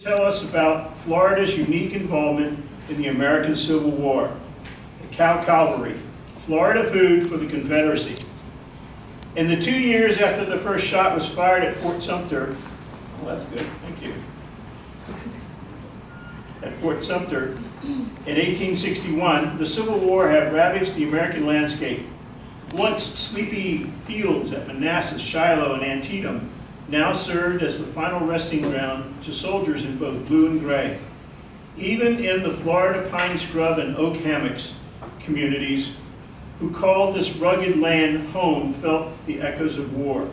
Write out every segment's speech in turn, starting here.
tell us about Florida's unique involvement in the American Civil War. The Cow Cavalry, Florida food for the Confederacy. In the 2 years after the first shot was fired at Fort Sumter, well, that's good, thank you. At Fort Sumter in 1861, the Civil War had ravaged the American landscape. Once sleepy fields at Manassas, Shiloh, and Antietam now served as the final resting ground to soldiers in both blue and gray. Even in the Florida pine scrub and oak hammocks communities who called this rugged land home felt the echoes of war.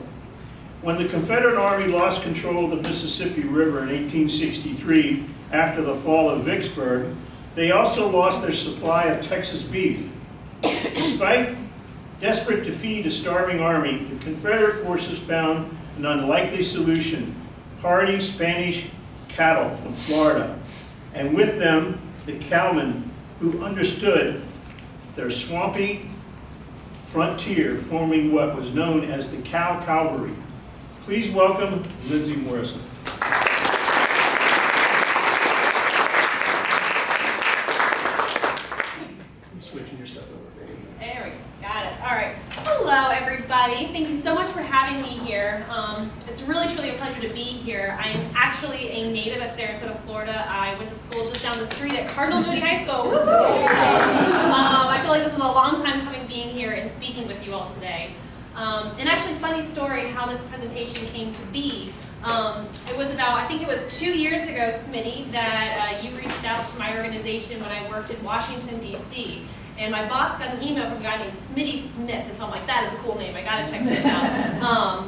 When the Confederate Army lost control of the Mississippi River in 1863 after the fall of Vicksburg, they also lost their supply of Texas beef. Despite desperate to feed a starving army, the Confederate forces found an unlikely solution: hardy Spanish cattle from Florida, and with them the cowmen who understood their swampy frontier, forming what was known as the Cow Cavalry. Please welcome Lindsay Morrison. Switching your stuff over, baby. There we go. Got it. All right. Hello, everybody. Thank you so much for having me here. It's really, truly a pleasure to be here. I am actually a native of Sarasota, Florida. I went to school just down the street at Cardinal Mooney High School. Woo-hoo! I feel like this is a long time coming being here and speaking with you all today. And actually, funny story how this presentation came to be. It was about, I think it was 2 years ago, Smitty, that you reached out to my organization when I worked in Washington, D.C. And my boss got an email from a guy named Smitty Smith, and so I'm like, that is a cool name, I gotta check this out.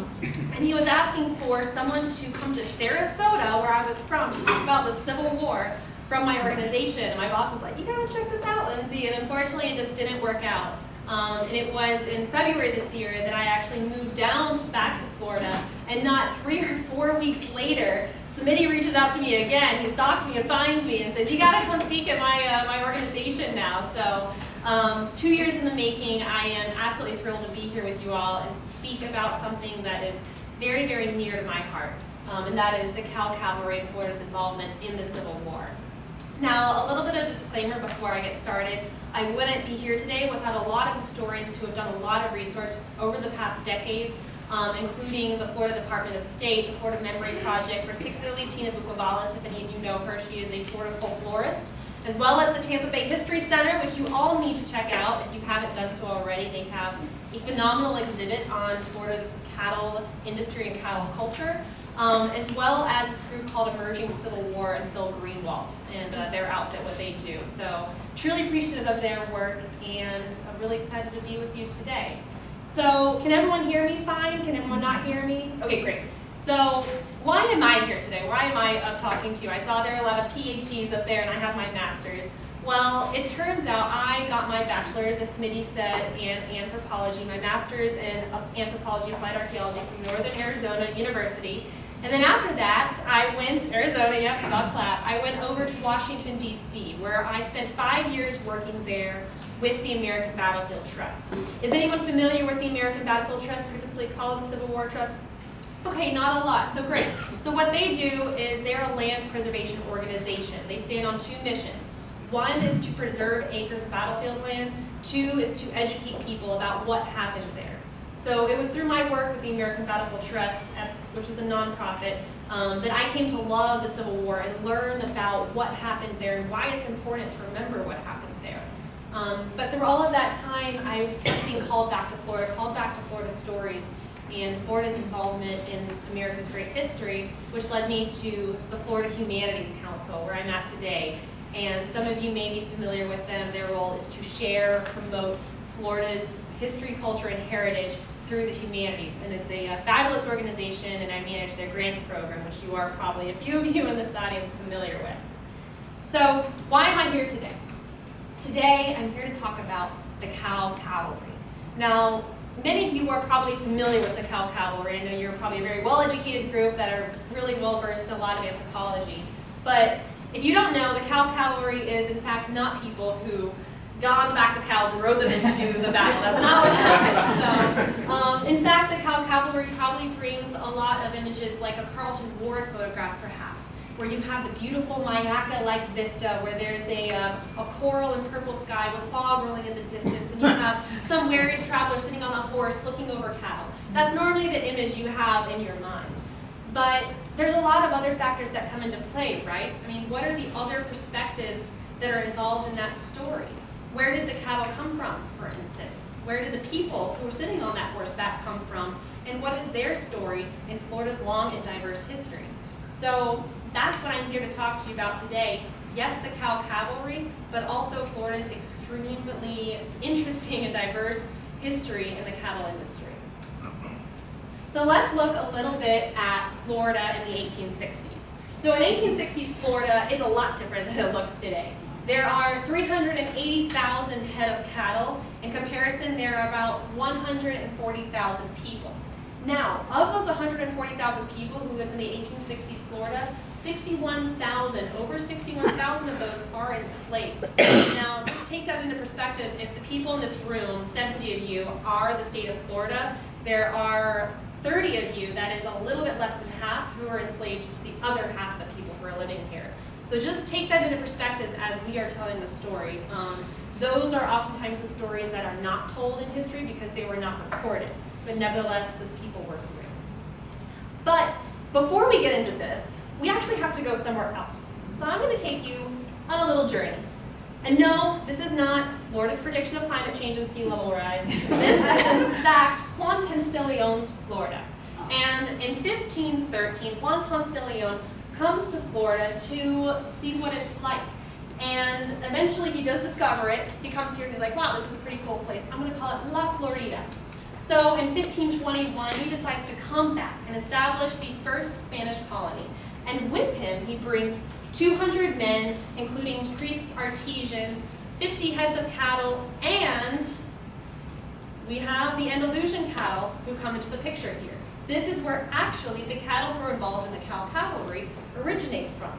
And he was asking for someone to come to Sarasota, where I was from, to talk about the Civil War from my organization. And my boss was like, you gotta check this out, Lindsay. And unfortunately, it just didn't work out. And it was in February this year that I actually moved back to Florida, and not 3 or 4 weeks later, Smitty reaches out to me again. He stalks me and finds me and says, you gotta come speak at my organization now. So 2 years in the making, I am absolutely thrilled to be here with you all and speak about something that is very, very near to my heart, and that is the Cow Cavalry and Florida's involvement in the Civil War. Now, a little bit of disclaimer before I get started. I wouldn't be here today without a lot of historians who have done a lot of research over the past decades, including the Florida Department of State, the Florida Memory Project, particularly Tina Bukovalis, if any of you know her, she is a Florida folklorist, as well as the Tampa Bay History Center, which you all need to check out if you haven't done so already. They have a phenomenal exhibit on Florida's cattle industry and cattle culture, as well as this group called Emerging Civil War and Phil Greenwald and their outfit, what they do. So truly appreciative of their work, and I'm really excited to be with you today. So can everyone hear me fine? Can everyone not hear me? Okay, great. So why am I here today? Why am I up talking to you? I saw there are a lot of PhDs up there, and I have my master's. Well, it turns out I got my bachelor's, as Smitty said, in anthropology, my master's in anthropology applied archaeology from Northern Arizona University. And then after that, I went, Arizona, yep, got clap. I went over to Washington, D.C., where I spent 5 years working there with the American Battlefield Trust. Is anyone familiar with the American Battlefield Trust, previously called the Civil War Trust? Okay, not a lot, so great. So what they do is they're a land preservation organization. They stand on 2 missions. 1 is to preserve acres of battlefield land. 2 is to educate people about what happened there. So it was through my work with the American Battlefield Trust, which is a nonprofit, that I came to love the Civil War and learn about what happened there and why it's important to remember what happened there. But through all of that time, I was being called back to Florida stories, and Florida's involvement in America's great history, which led me to the Florida Humanities Council, where I'm at today. And some of you may be familiar with them. Their role is to share, promote Florida's history, culture, and heritage through the humanities. And it's a fabulous organization, and I manage their grants program, which you are probably, a few of you in this audience, familiar with. So why am I here today? Today, I'm here to talk about the Cow Cavalry. Now, many of you are probably familiar with the Cow Cavalry. I know you're probably a very well-educated group that are really well-versed in a lot of anthropology. But if you don't know, the Cow Cavalry is, in fact, not people who got on the backs of cows and rode them into the battle. That's not what happened. So, in fact, the Cow Cavalry probably brings a lot of images like a Carlton Ward photograph, perhaps. where you have the beautiful Mayaka-like vista, where there's a coral and purple sky with fog rolling in the distance, and you have some wearied traveler sitting on a horse looking over cattle. That's normally the image you have in your mind. But there's a lot of other factors that come into play, right? I mean, what are the other perspectives that are involved in that story? Where did the cattle come from, for instance? Where did the people who were sitting on that horseback come from? And what is their story in Florida's long and diverse history? So that's what I'm here to talk to you about today. Yes, the Cow Cavalry, but also Florida's extremely interesting and diverse history in the cattle industry. So let's look a little bit at Florida in the 1860s. So in 1860s Florida, it's a lot different than it looks today. There are 380,000 head of cattle. In comparison, there are about 140,000 people. Now, of those 140,000 people who live in the 1860s Florida, 61,000, over 61,000 of those are enslaved. Now, just take that into perspective. If the people in this room, 70 of you, are the state of Florida, there are 30 of you, that is a little bit less than half, who are enslaved to the other half of the people who are living here. So just take that into perspective as we are telling the story. Those are oftentimes the stories that are not told in history because they were not recorded. But nevertheless, these people were here. But before we get into this, we actually have to go somewhere else. So I'm going to take you on a little journey. And no, this is not Florida's prediction of climate change and sea level rise. This is, in fact, Juan Ponce de Leon's Florida. And in 1513, Juan Ponce de Leon comes to Florida to see what it's like. And eventually he does discover it. He comes here and he's like, wow, this is a pretty cool place. I'm going to call it La Florida. So in 1521, he decides to come back and establish the first Spanish colony. And with him, he brings 200 men, including priests, artisans, 50 heads of cattle, and we have the Andalusian cattle who come into the picture here. This is where actually the cattle who are involved in the Cow Cavalry originate from.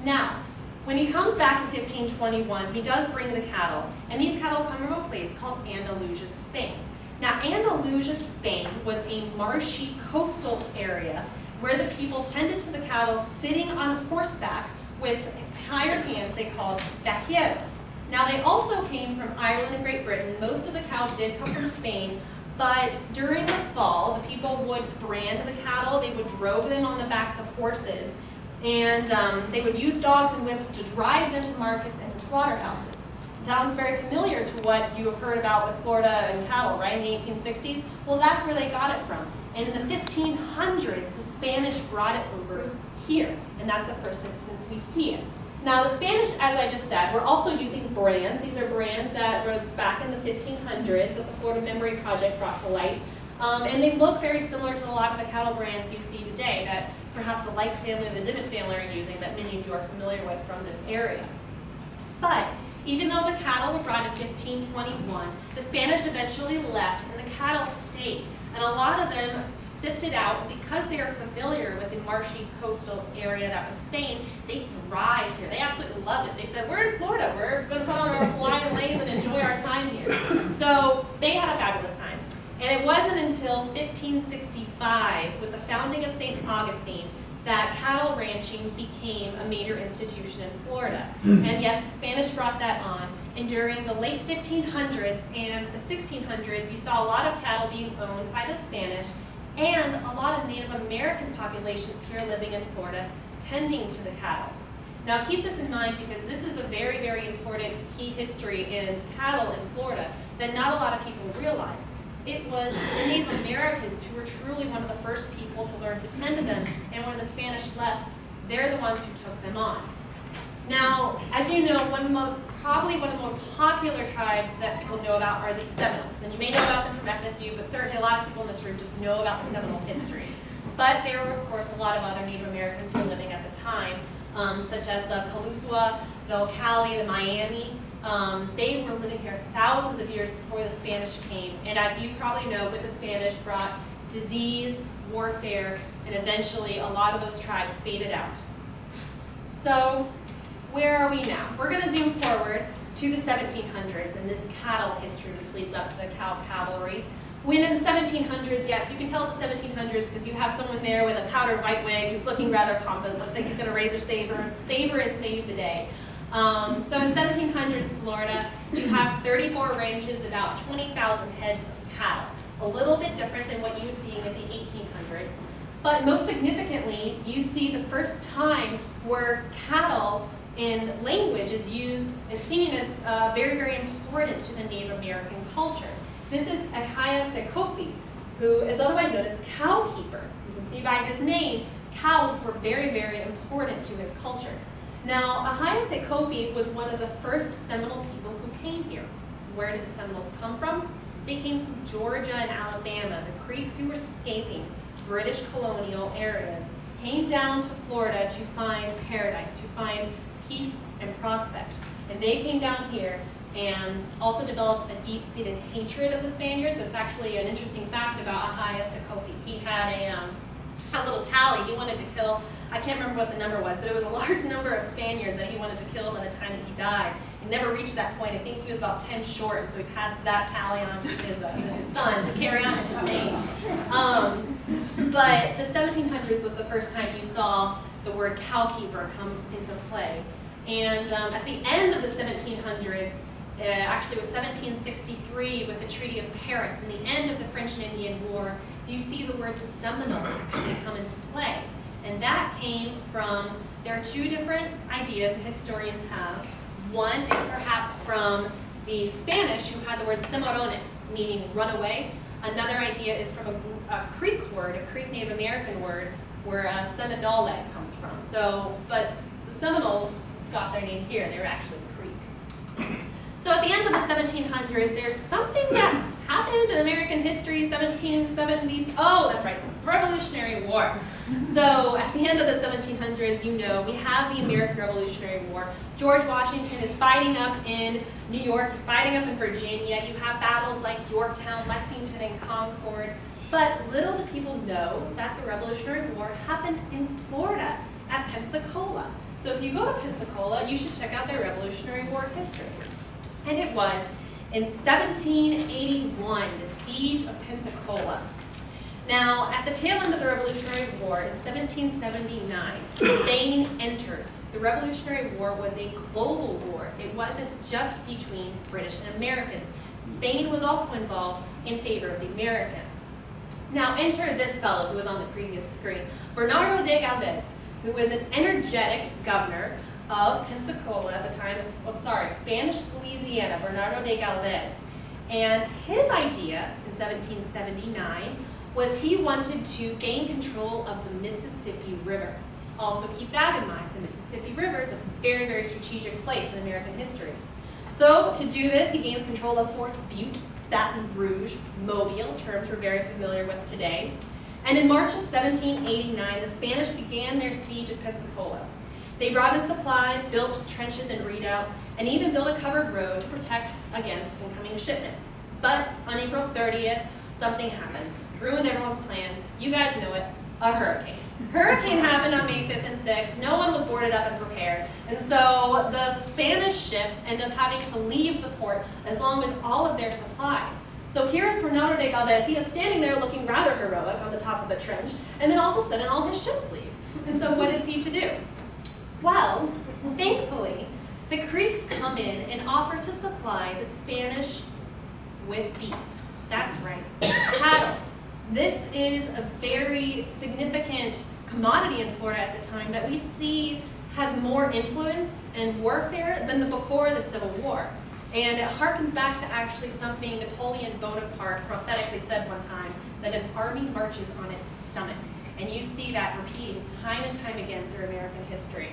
Now, when he comes back in 1521, he does bring the cattle, and these cattle come from a place called Andalusia, Spain. Now, Andalusia, Spain was a marshy coastal area where the people tended to the cattle sitting on horseback with hired hands they called vaqueros. Now, they also came from Ireland and Great Britain. Most of the cows did come from Spain, but during the fall, the people would brand the cattle. They would drove them on the backs of horses, and they would use dogs and whips to drive them to markets and to slaughterhouses. Sounds very familiar to what you have heard about with Florida and cattle, right, in the 1860s? Well, that's where they got it from. And in the 1500s, the Spanish brought it over here, and that's the first instance we see it. Now, the Spanish, as I just said, were also using brands. These are brands that were back in the 1500s that the Florida Memory Project brought to light. And they look very similar to a lot of the cattle brands you see today that perhaps the Likes family or the Dimmitt family are using that many of you are familiar with from this area. But even though the cattle were brought in 1521, the Spanish eventually left and the cattle stayed. And a lot of them sifted out because they are familiar with the marshy coastal area that was Spain. They thrived here. They absolutely loved it. They said, we're in Florida. We're going to put on our Hawaiian leis and enjoy our time here. So they had a fabulous time. And it wasn't until 1565, with the founding of St. Augustine, that cattle ranching became a major institution in Florida. And yes, the Spanish brought that on. And during the late 1500s and the 1600s, you saw a lot of cattle being owned by the Spanish and a lot of Native American populations here living in Florida tending to the cattle. Now keep this in mind because this is a very, very important key history in cattle in Florida that not a lot of people realize. It was the Native Americans who were truly one of the first people to learn to tend to them, and when the Spanish left, they're the ones who took them on. Now, as you know, probably one of the more popular tribes that people know about are the Seminoles, and you may know about them from FSU, but certainly a lot of people in this room just know about the Seminole history. But there were, of course, a lot of other Native Americans who were living at the time, such as the Calusua, the Ocali, the Miami. They were living here thousands of years before the Spanish came, and as you probably know, with the Spanish brought disease, warfare, and eventually a lot of those tribes faded out. So where are we now? We're going to zoom forward to the 1700s and this cattle history which leads up to the Cow Cavalry. When in the 1700s, yes, you can tell it's the 1700s because you have someone there with a powdered white wig who's looking rather pompous. Looks like he's going to raise a saber and save the day. So in 1700s Florida, you have 34 ranches, about 20,000 heads of cattle. A little bit different than what you were seeing in the 1800s. But most significantly, you see the first time where cattle in language is used, is seen as very, very important to the Native American culture. This is Ahia Sekofi, who is otherwise known as Cow Keeper. You can see by his name, cows were very, very important to his culture. Now, Ahia Sekofi was one of the first Seminole people who came here. Where did the Seminoles come from? They came from Georgia and Alabama. The Creeks who were escaping British colonial areas came down to Florida to find paradise, to find peace and prospect. And they came down here and also developed a deep-seated hatred of the Spaniards. It's actually an interesting fact about Ahia Sekofi. He had a little tally. He wanted to kill, I can't remember what the number was, but it was a large number of Spaniards that he wanted to kill by the time that he died. He never reached that point. I think he was about 10 short, and so he passed that tally on to his son to carry on his name. But the 1700s was the first time you saw the word cowkeeper come into play. And at the end of the 1700s, actually it was 1763 with the Treaty of Paris, and the end of the French and Indian War, you see the word Seminole actually come into play. And that came from, there are two different ideas that historians have. One is perhaps from the Spanish, who had the word Cimarrones, meaning runaway. Another idea is from a Creek word, a Creek Native American word, where Seminole comes from. So, but the Seminoles got their name here. They were actually Creek. So at the end of the 1700s, there's something that happened in American history, 1770s. Oh, that's right, the Revolutionary War. So at the end of the 1700s, you know, we have the American Revolutionary War. George Washington is fighting up in New York, he's fighting up in Virginia. You have battles like Yorktown, Lexington, and Concord. But little do people know that the Revolutionary War happened in Florida at Pensacola. So if you go to Pensacola, you should check out their Revolutionary War history. And it was in 1781, the Siege of Pensacola. Now, at the tail end of the Revolutionary War, in 1779, Spain enters. The Revolutionary War was a global war. It wasn't just between British and Americans. Spain was also involved in favor of the Americans. Now, enter this fellow who was on the previous screen, Bernardo de Galvez, who was an energetic governor of Pensacola at the time of, Spanish Louisiana, Bernardo de Galvez. And his idea in 1779 was he wanted to gain control of the Mississippi River. Also keep that in mind, the Mississippi River is a very, very strategic place in American history. So to do this, he gains control of Fort Butte, Baton Rouge, Mobile, terms we're very familiar with today. And in March of 1789, the Spanish began their siege of Pensacola. They brought in supplies, built trenches and redoubts, and even built a covered road to protect against incoming shipments. But on April 30th, something happens. Ruined everyone's plans. You guys know it, a hurricane. Hurricane happened on May 5th and 6th. No one was boarded up and prepared. And so the Spanish ships end up having to leave the port as long as all of their supplies. So here's Bernardo de Galvez. He is standing there looking rather heroic on the top of the trench, and then all of a sudden all his ships leave. And so what is he to do? Well, thankfully, the Creeks come in and offer to supply the Spanish with beef. That's right, cattle. This is a very significant commodity in Florida at the time that we see has more influence in warfare than before the Civil War. And it harkens back to actually something Napoleon Bonaparte prophetically said one time, that an army marches on its stomach. And you see that repeating time and time again through American history.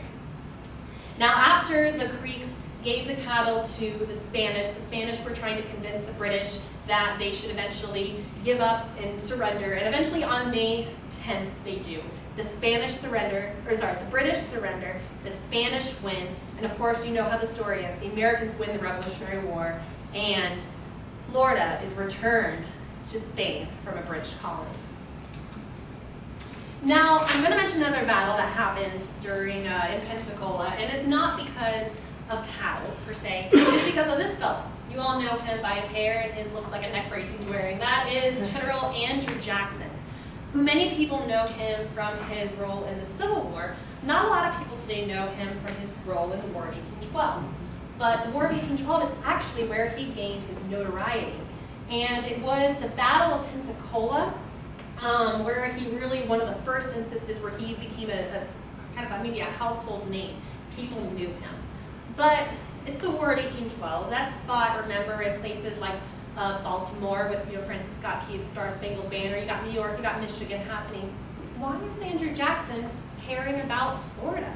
Now, after the Creeks gave the cattle to the Spanish were trying to convince the British that they should eventually give up and surrender. And eventually on May 10th, they do. The British surrender, the Spanish win, and of course you know how the story ends. The Americans win the Revolutionary War, and Florida is returned to Spain from a British colony. Now, I'm going to mention another battle that happened during in Pensacola, and it's not because of cattle, per se. It's because of this fellow. You all know him by his hair and his looks like a neck brace he's wearing. That is General Andrew Jackson, who many people know him from his role in the Civil War. Not a lot of people today know him from his role in the War of 1812. But the War of 1812 is actually where he gained his notoriety. And it was the Battle of Pensacola, where he really, one of the first instances where he became kind of maybe a household name. People knew him. But it's the War of 1812. That's fought, remember, in places like Baltimore with Francis Scott Key, the Star-Spangled Banner. You got New York, you got Michigan happening. Why is Andrew Jackson caring about Florida?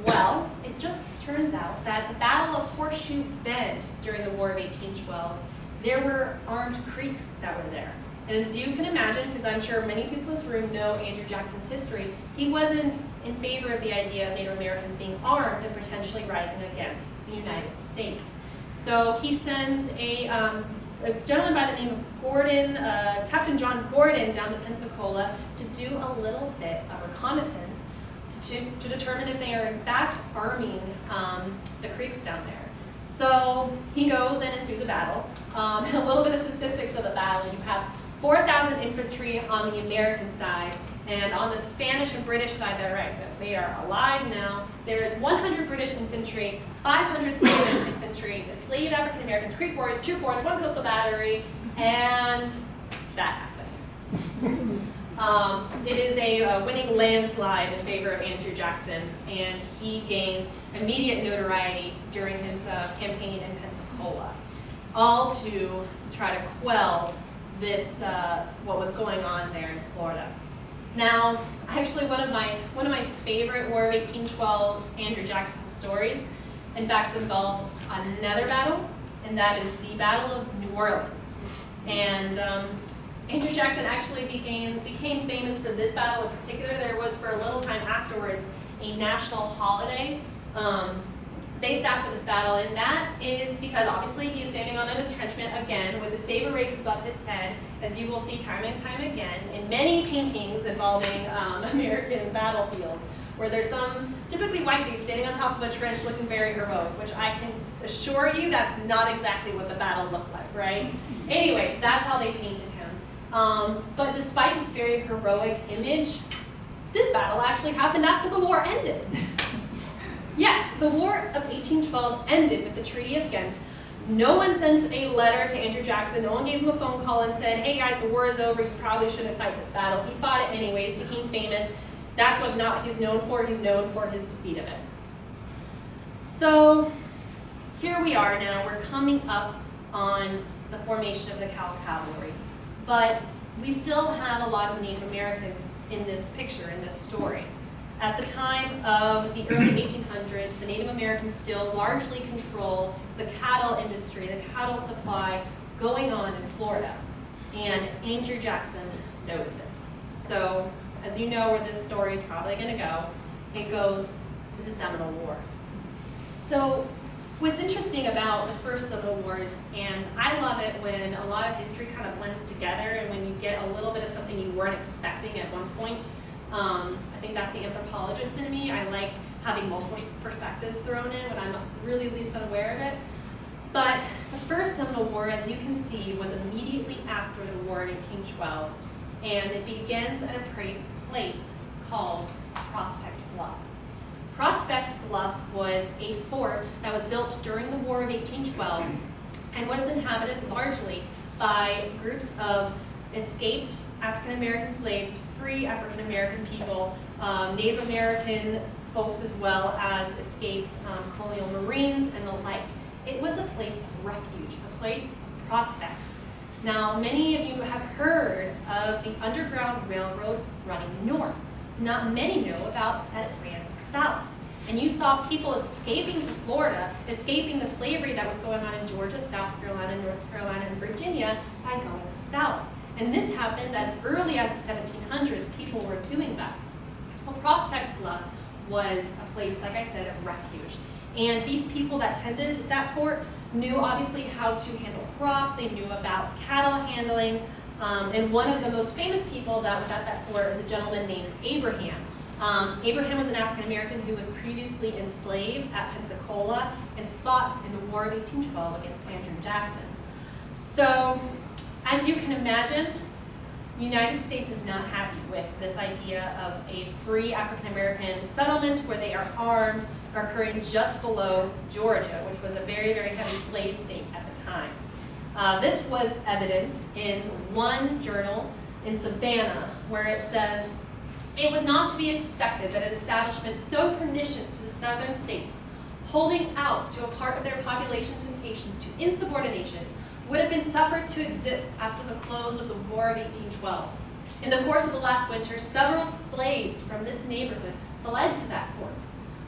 Well, it just turns out that the Battle of Horseshoe Bend during the War of 1812, there were armed Creeks that were there. And as you can imagine, because I'm sure many people in this room know Andrew Jackson's history, he wasn't in favor of the idea of Native Americans being armed and potentially rising against the United States. So he sends a gentleman by the name of Gordon, Captain John Gordon, down to Pensacola to do a little bit of reconnaissance to determine if they are in fact arming the Creeks down there. So he goes and ensues a battle. A little bit of statistics of the battle. You have 4,000 infantry on the American side, and on the Spanish and British side, they are allied now. There is 100 British infantry, 500 Spanish infantry, enslaved African Americans, Creek warriors, 2 forts, 1 coastal battery, and that happens. It is a winning landslide in favor of Andrew Jackson, and he gains immediate notoriety during his campaign in Pensacola, all to try to quell this what was going on there in Florida. Now, actually, one of my favorite War of 1812 Andrew Jackson stories, in fact, involves another battle, and that is the Battle of New Orleans. And Andrew Jackson actually became famous for this battle in particular. There was, for a little time afterwards, a national holiday based after this battle, and that is because obviously he is standing on an entrenchment again with the saber raised above his head, as you will see time and time again in many paintings involving American battlefields, where there's some typically white dude standing on top of a trench looking very heroic, which I can assure you that's not exactly what the battle looked like, right? Anyways, that's how they painted him. But despite this very heroic image, this battle actually happened after the war ended. Yes, the War of 1812 ended with the Treaty of Ghent. No one sent a letter to Andrew Jackson. No one gave him a phone call and said, hey guys, the war is over, you probably shouldn't fight this battle. He fought it anyways, became famous. That's what he's known for. He's known for his defeat of it. So here we are now. We're coming up on the formation of the Cow Cavalry. But we still have a lot of Native Americans in this picture, in this story. At the time of the early 1800s, the Native Americans still largely control the cattle industry, the cattle supply going on in Florida. And Andrew Jackson knows this. So, as you know where this story is probably going to go, it goes to the Seminole Wars. So, what's interesting about the first Seminole Wars, and I love it when a lot of history kind of blends together and when you get a little bit of something you weren't expecting at one point. I think that's the anthropologist in me. I like having multiple perspectives thrown in when I'm really least unaware of it. But the first Seminole War, as you can see, was immediately after the War in 1812, and it begins at a place called Prospect Bluff. Prospect Bluff was a fort that was built during the War of 1812 and was inhabited largely by groups of escaped African-American slaves, free African-American people, Native American folks, as well as escaped colonial Marines and the like. It was a place of refuge, a place of prospect. Now, many of you have heard of the Underground Railroad running north. Not many know about that it ran south. And you saw people escaping to Florida, escaping the slavery that was going on in Georgia, South Carolina, North Carolina, and Virginia by going south. And this happened as early as the 1700s. People were doing that. Well, Prospect Bluff was a place, like I said, of refuge. And these people that tended that fort knew obviously how to handle crops. They knew about cattle handling. And one of the most famous people that was at that fort is a gentleman named Abraham, Abraham was an African American who was previously enslaved at Pensacola and fought in the War of 1812 against Andrew Jackson. So, as you can imagine, the United States is not happy with this idea of a free African American settlement where they are armed, occurring just below Georgia, which was a very, very heavy slave state at the time. This was evidenced in one journal in Savannah, where it says, "It was not to be expected that an establishment so pernicious to the southern states, holding out to a part of their populations and nations to insubordination, would have been suffered to exist after the close of the War of 1812. In the course of the last winter, several slaves from this neighborhood fled to that fort.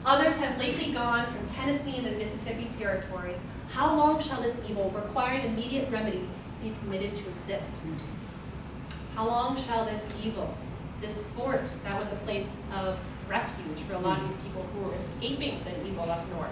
Others have lately gone from Tennessee and the Mississippi Territory. How long shall this evil, requiring immediate remedy, be permitted to exist?" How long shall this evil, this fort that was a place of refuge for a lot of these people who were escaping said evil up north?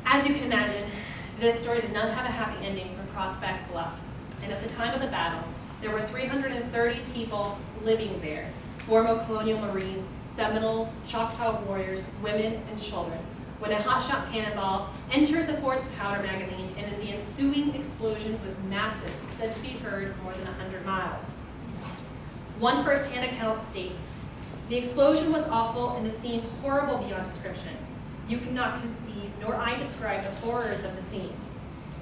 As you can imagine, this story does not have a happy ending for Prospect Bluff. And at the time of the battle, there were 330 people living there, former colonial Marines, Seminoles, Choctaw warriors, women, and children, when a hotshot cannonball entered the fort's powder magazine, and the ensuing explosion was massive, said to be heard more than 100 miles. One first-hand account states, "The explosion was awful and the scene horrible beyond description. You cannot conceive, nor I describe the horrors of the scene.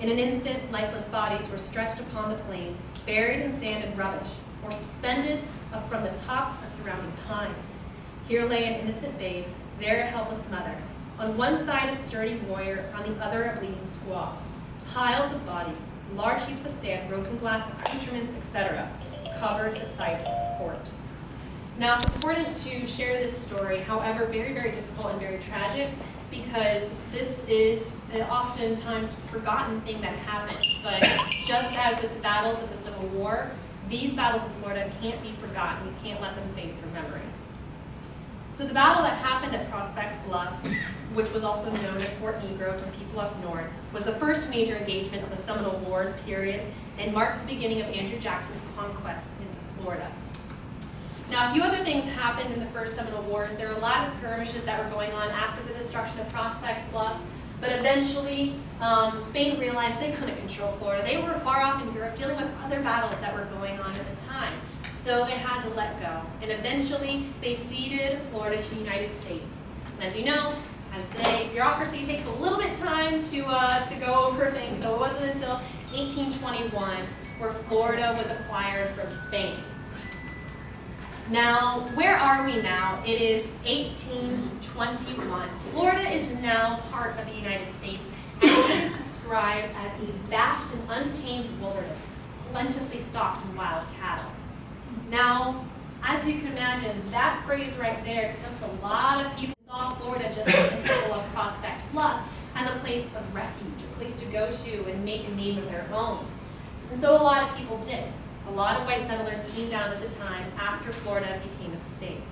In an instant, lifeless bodies were stretched upon the plain, buried in sand and rubbish, or suspended up from the tops of surrounding pines. Here lay an innocent babe, there a helpless mother. On one side a sturdy warrior, on the other a bleeding squaw. Piles of bodies, large heaps of sand, broken glass, accoutrements, etc., covered the site of the fort." Now, it's important to share this story, however, very, very difficult and very tragic, because this is an oftentimes forgotten thing that happened. But just as with the battles of the Civil War, these battles in Florida can't be forgotten. You can't let them fade from memory. So the battle that happened at Prospect Bluff, which was also known as Fort Negro to people up north, was the first major engagement of the Seminole Wars period and marked the beginning of Andrew Jackson's conquest into Florida. Now, a few other things happened in the first Seminole Wars. There were a lot of skirmishes that were going on after the destruction of Prospect Bluff, but eventually Spain realized they couldn't control Florida. They were far off in Europe dealing with other battles that were going on at the time. So they had to let go. And eventually they ceded Florida to the United States. And as you know, as today, bureaucracy takes a little bit of time to go over things. So it wasn't until 1821 where Florida was acquired from Spain. Now, where are we now? It is 1821. Florida is now part of the United States, and it is described as a vast and untamed wilderness, plentifully stocked in wild cattle. Now, as you can imagine, that phrase right there tempts a lot of people who saw Florida just as the people of Prospect Bluff as a place of refuge, a place to go to and make a name of their own. And so a lot of people did. A lot of white settlers came down at the time after Florida became a state.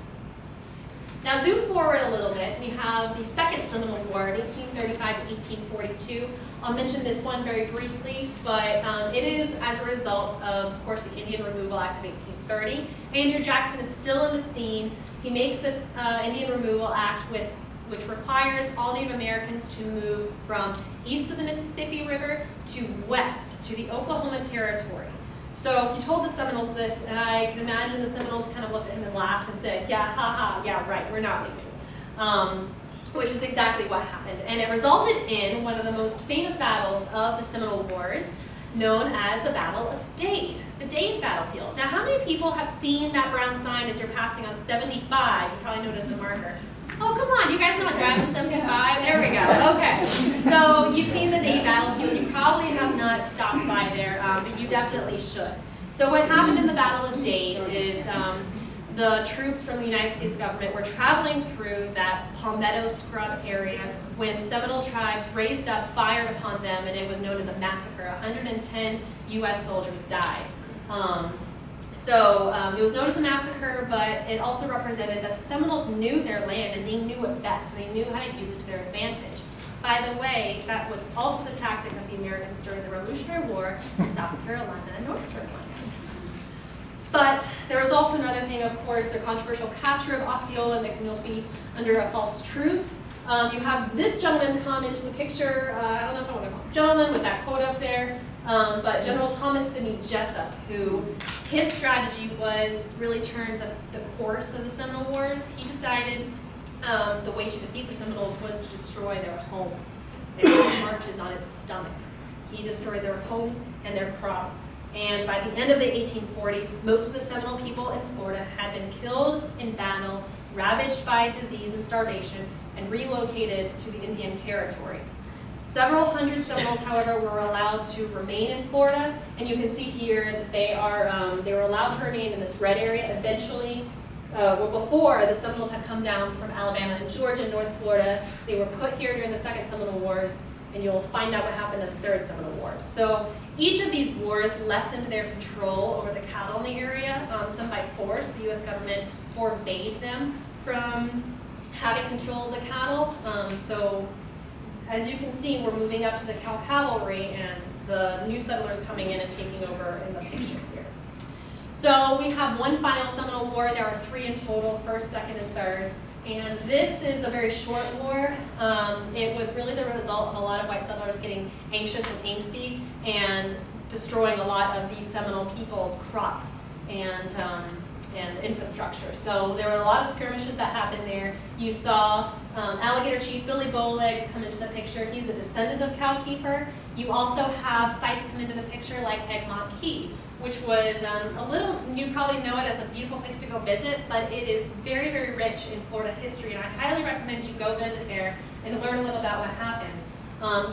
Now zoom forward a little bit. We have the Second Seminole War, 1835 to 1842. I'll mention this one very briefly, but it is as a result of course, the Indian Removal Act of 1830. Andrew Jackson is still in the scene. He makes this Indian Removal Act which requires all Native Americans to move from east of the Mississippi River to west to the Oklahoma Territory. So he told the Seminoles this, and I can imagine the Seminoles kind of looked at him and laughed and said, "Yeah, haha, yeah, right, we're not leaving." Which is exactly what happened. And it resulted in one of the most famous battles of the Seminole Wars, known as the Battle of Dade, the Dade battlefield. Now, how many people have seen that brown sign as you're passing on 75? You probably noticed a marker. Oh, come on, you guys know what driving 75? There we go, okay. So you've seen the Dade battlefield. You probably have not stopped by there, but you definitely should. So what happened in the Battle of Dade is the troops from the United States government were traveling through that Palmetto Scrub area when Seminole tribes raised up, fired upon them, and it was known as a massacre. 110 U.S. soldiers died. So it was known as a massacre, but it also represented that the Seminoles knew their land and they knew it best. And they knew how to use it to their advantage. By the way, that was also the tactic of the Americans during the Revolutionary War in South Carolina and North Carolina. But there was also another thing, of course, their controversial capture of Osceola and Micanopy under a false truce. You have this gentleman come into the picture, I don't know if I want to call him gentleman with that quote up there, but General Thomas Sidney Jessup, who his strategy was really turned the course of the Seminole Wars. He decided the way to defeat the Seminoles was to destroy their homes. And it marches on its stomach. He destroyed their homes and their crops. And by the end of the 1840s, most of the Seminole people in Florida had been killed in battle, ravaged by disease and starvation, and relocated to the Indian Territory. Several hundred Seminoles, however, were allowed to remain in Florida, and you can see here that they were allowed to remain in this red area. Eventually, before the Seminoles had come down from Alabama and Georgia and North Florida, they were put here during the Second Seminole Wars, and you'll find out what happened in the Third Seminole Wars. So each of these wars lessened their control over the cattle in the area, some by force. The U.S. government forbade them from having control of the cattle. So as you can see, we're moving up to the Cow Cavalry and the new settlers coming in and taking over in the picture here. So we have one final Seminole War. There are 3 in total, first, second, and third. And this is a very short war. It was really the result of a lot of white settlers getting anxious and angsty and destroying a lot of these Seminole people's crops and infrastructure. So there were a lot of skirmishes that happened there. You saw Alligator Chief Billy Bowlegs come into the picture. He's a descendant of Cowkeeper. You also have sites come into the picture like Egmont Key, which was you probably know it as a beautiful place to go visit, but it is very, very rich in Florida history, and I highly recommend you go visit there and learn a little about what happened.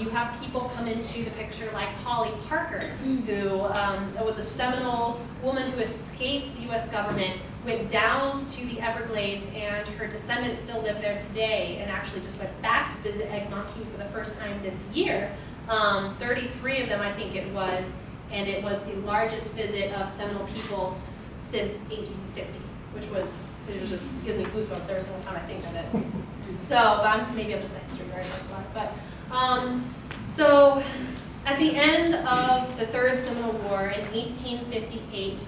You have people come into the picture like Polly Parker, who was a Seminole woman who escaped the U.S. government, went down to the Everglades, and her descendants still live there today, and actually just went back to visit Egmont Key for the first time this year. 33 of them, I think it was, and it was the largest visit of Seminole people since 1850, which just gives me goosebumps every single time I think of it. So, maybe I'm just a history nerd, that's why. But, so at the end of the Third Seminole War in 1858,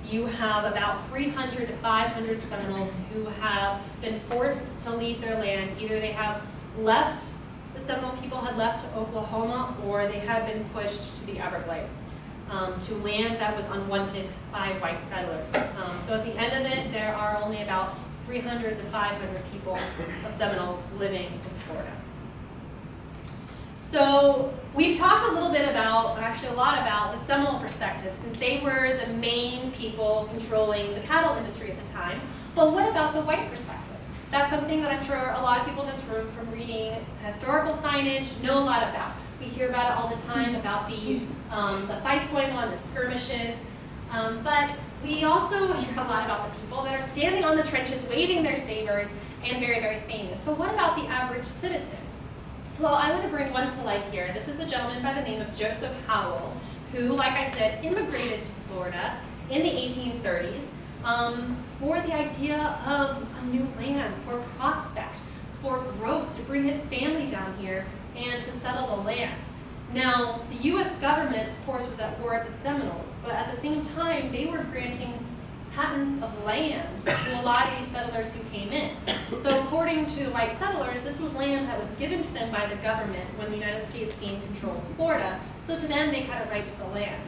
you have about 300 to 500 Seminoles who have been forced to leave their land. Either they have left, the Seminole people had left to Oklahoma, or they had been pushed to the Everglades. To land that was unwanted by white settlers. So at the end of it, there are only about 300 to 500 people of Seminole living in Florida. So we've talked a little bit about, or actually a lot about, the Seminole perspective, since they were the main people controlling the cattle industry at the time. But what about the white perspective? That's something that I'm sure a lot of people in this room, from reading historical signage, know a lot about. We hear about it all the time, about the fights going on, the skirmishes. But we also hear a lot about the people that are standing on the trenches, waving their sabers, and very, very famous. But what about the average citizen? Well, I want to bring one to light here. This is a gentleman by the name of Joseph Powell, who, like I said, immigrated to Florida in the 1830s for the idea of a new land, for prospect, for growth, to bring his family down here and to settle the land. Now, the U.S. government, of course, was at war with the Seminoles, but at the same time, they were granting patents of land to a lot of these settlers who came in. So according to white settlers, this was land that was given to them by the government when the United States gained control of Florida. So to them, they had a right to the land.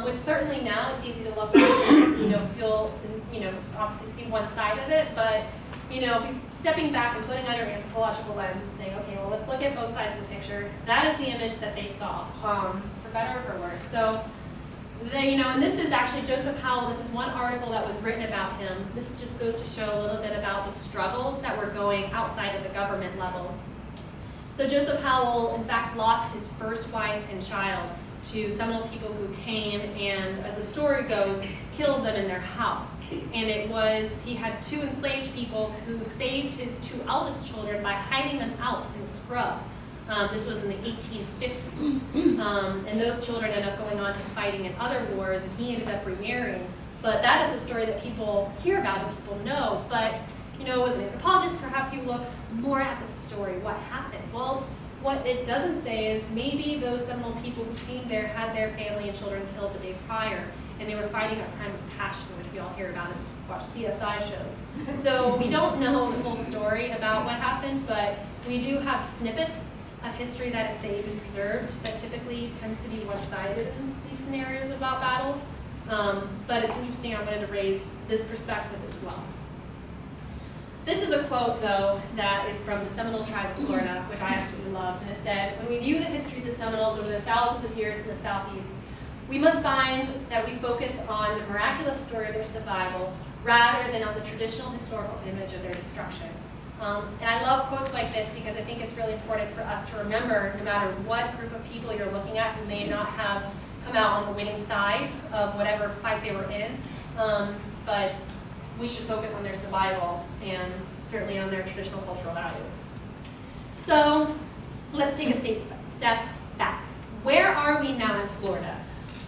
Which certainly now it's easy to look and feel, obviously see one side of it, but if you're stepping back and putting on your anthropological lens and saying, okay, well, let's look at both sides of the picture. That is the image that they saw, for better or for worse. So, and this is actually Joseph Powell. This is one article that was written about him. This just goes to show a little bit about the struggles that were going outside of the government level. So Joseph Powell, in fact, lost his first wife and child to Seminole people who came and, as the story goes, killed them in their house. And he had 2 enslaved people who saved his 2 eldest children by hiding them out in the scrub. This was in the 1850s. And those children ended up going on to fighting in other wars, and he ended up remarrying. But that is a story that people hear about and people know. But, as an anthropologist, perhaps you look more at the story. What happened? Well, what it doesn't say is maybe those Seminole people who came there had their family and children killed the day prior, and they were fighting a crime of passion, which we all hear about and watch CSI shows. So we don't know the full story about what happened, but we do have snippets of history that is saved and preserved that typically tends to be one-sided in these scenarios about battles. But it's interesting, I wanted to raise this perspective as well. This is a quote, though, that is from the Seminole tribe of Florida, which I absolutely love, and it said, "When we view the history of the Seminoles over the thousands of years in the Southeast, we must find that we focus on the miraculous story of their survival rather than on the traditional historical image of their destruction." And I love quotes like this because I think it's really important for us to remember, no matter what group of people you're looking at who may not have come out on the winning side of whatever fight they were in, but we should focus on their survival and certainly on their traditional cultural values. So let's take a step back. Where are we now in Florida?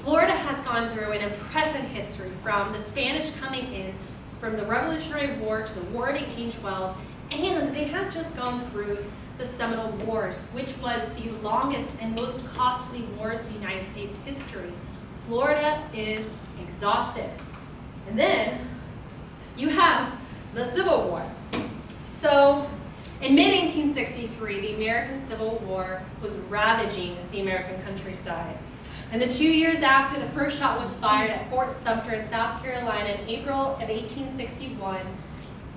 Florida has gone through an impressive history from the Spanish coming in, from the Revolutionary War to the War of 1812, and they have just gone through the Seminole Wars, which was the longest and most costly wars in United States history. Florida is exhausted. And then you have the Civil War. So in mid-1863, the American Civil War was ravaging the American countryside. And the 2 years after the first shot was fired at Fort Sumter in South Carolina in April of 1861,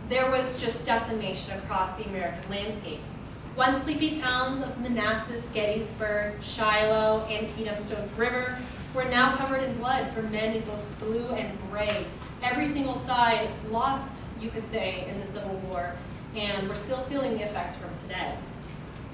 there was just decimation across the American landscape. Once sleepy towns of Manassas, Gettysburg, Shiloh, Antietam, Stones River were now covered in blood from men in both blue and gray. Every single side lost, you could say, in the Civil War, and we're still feeling the effects from today.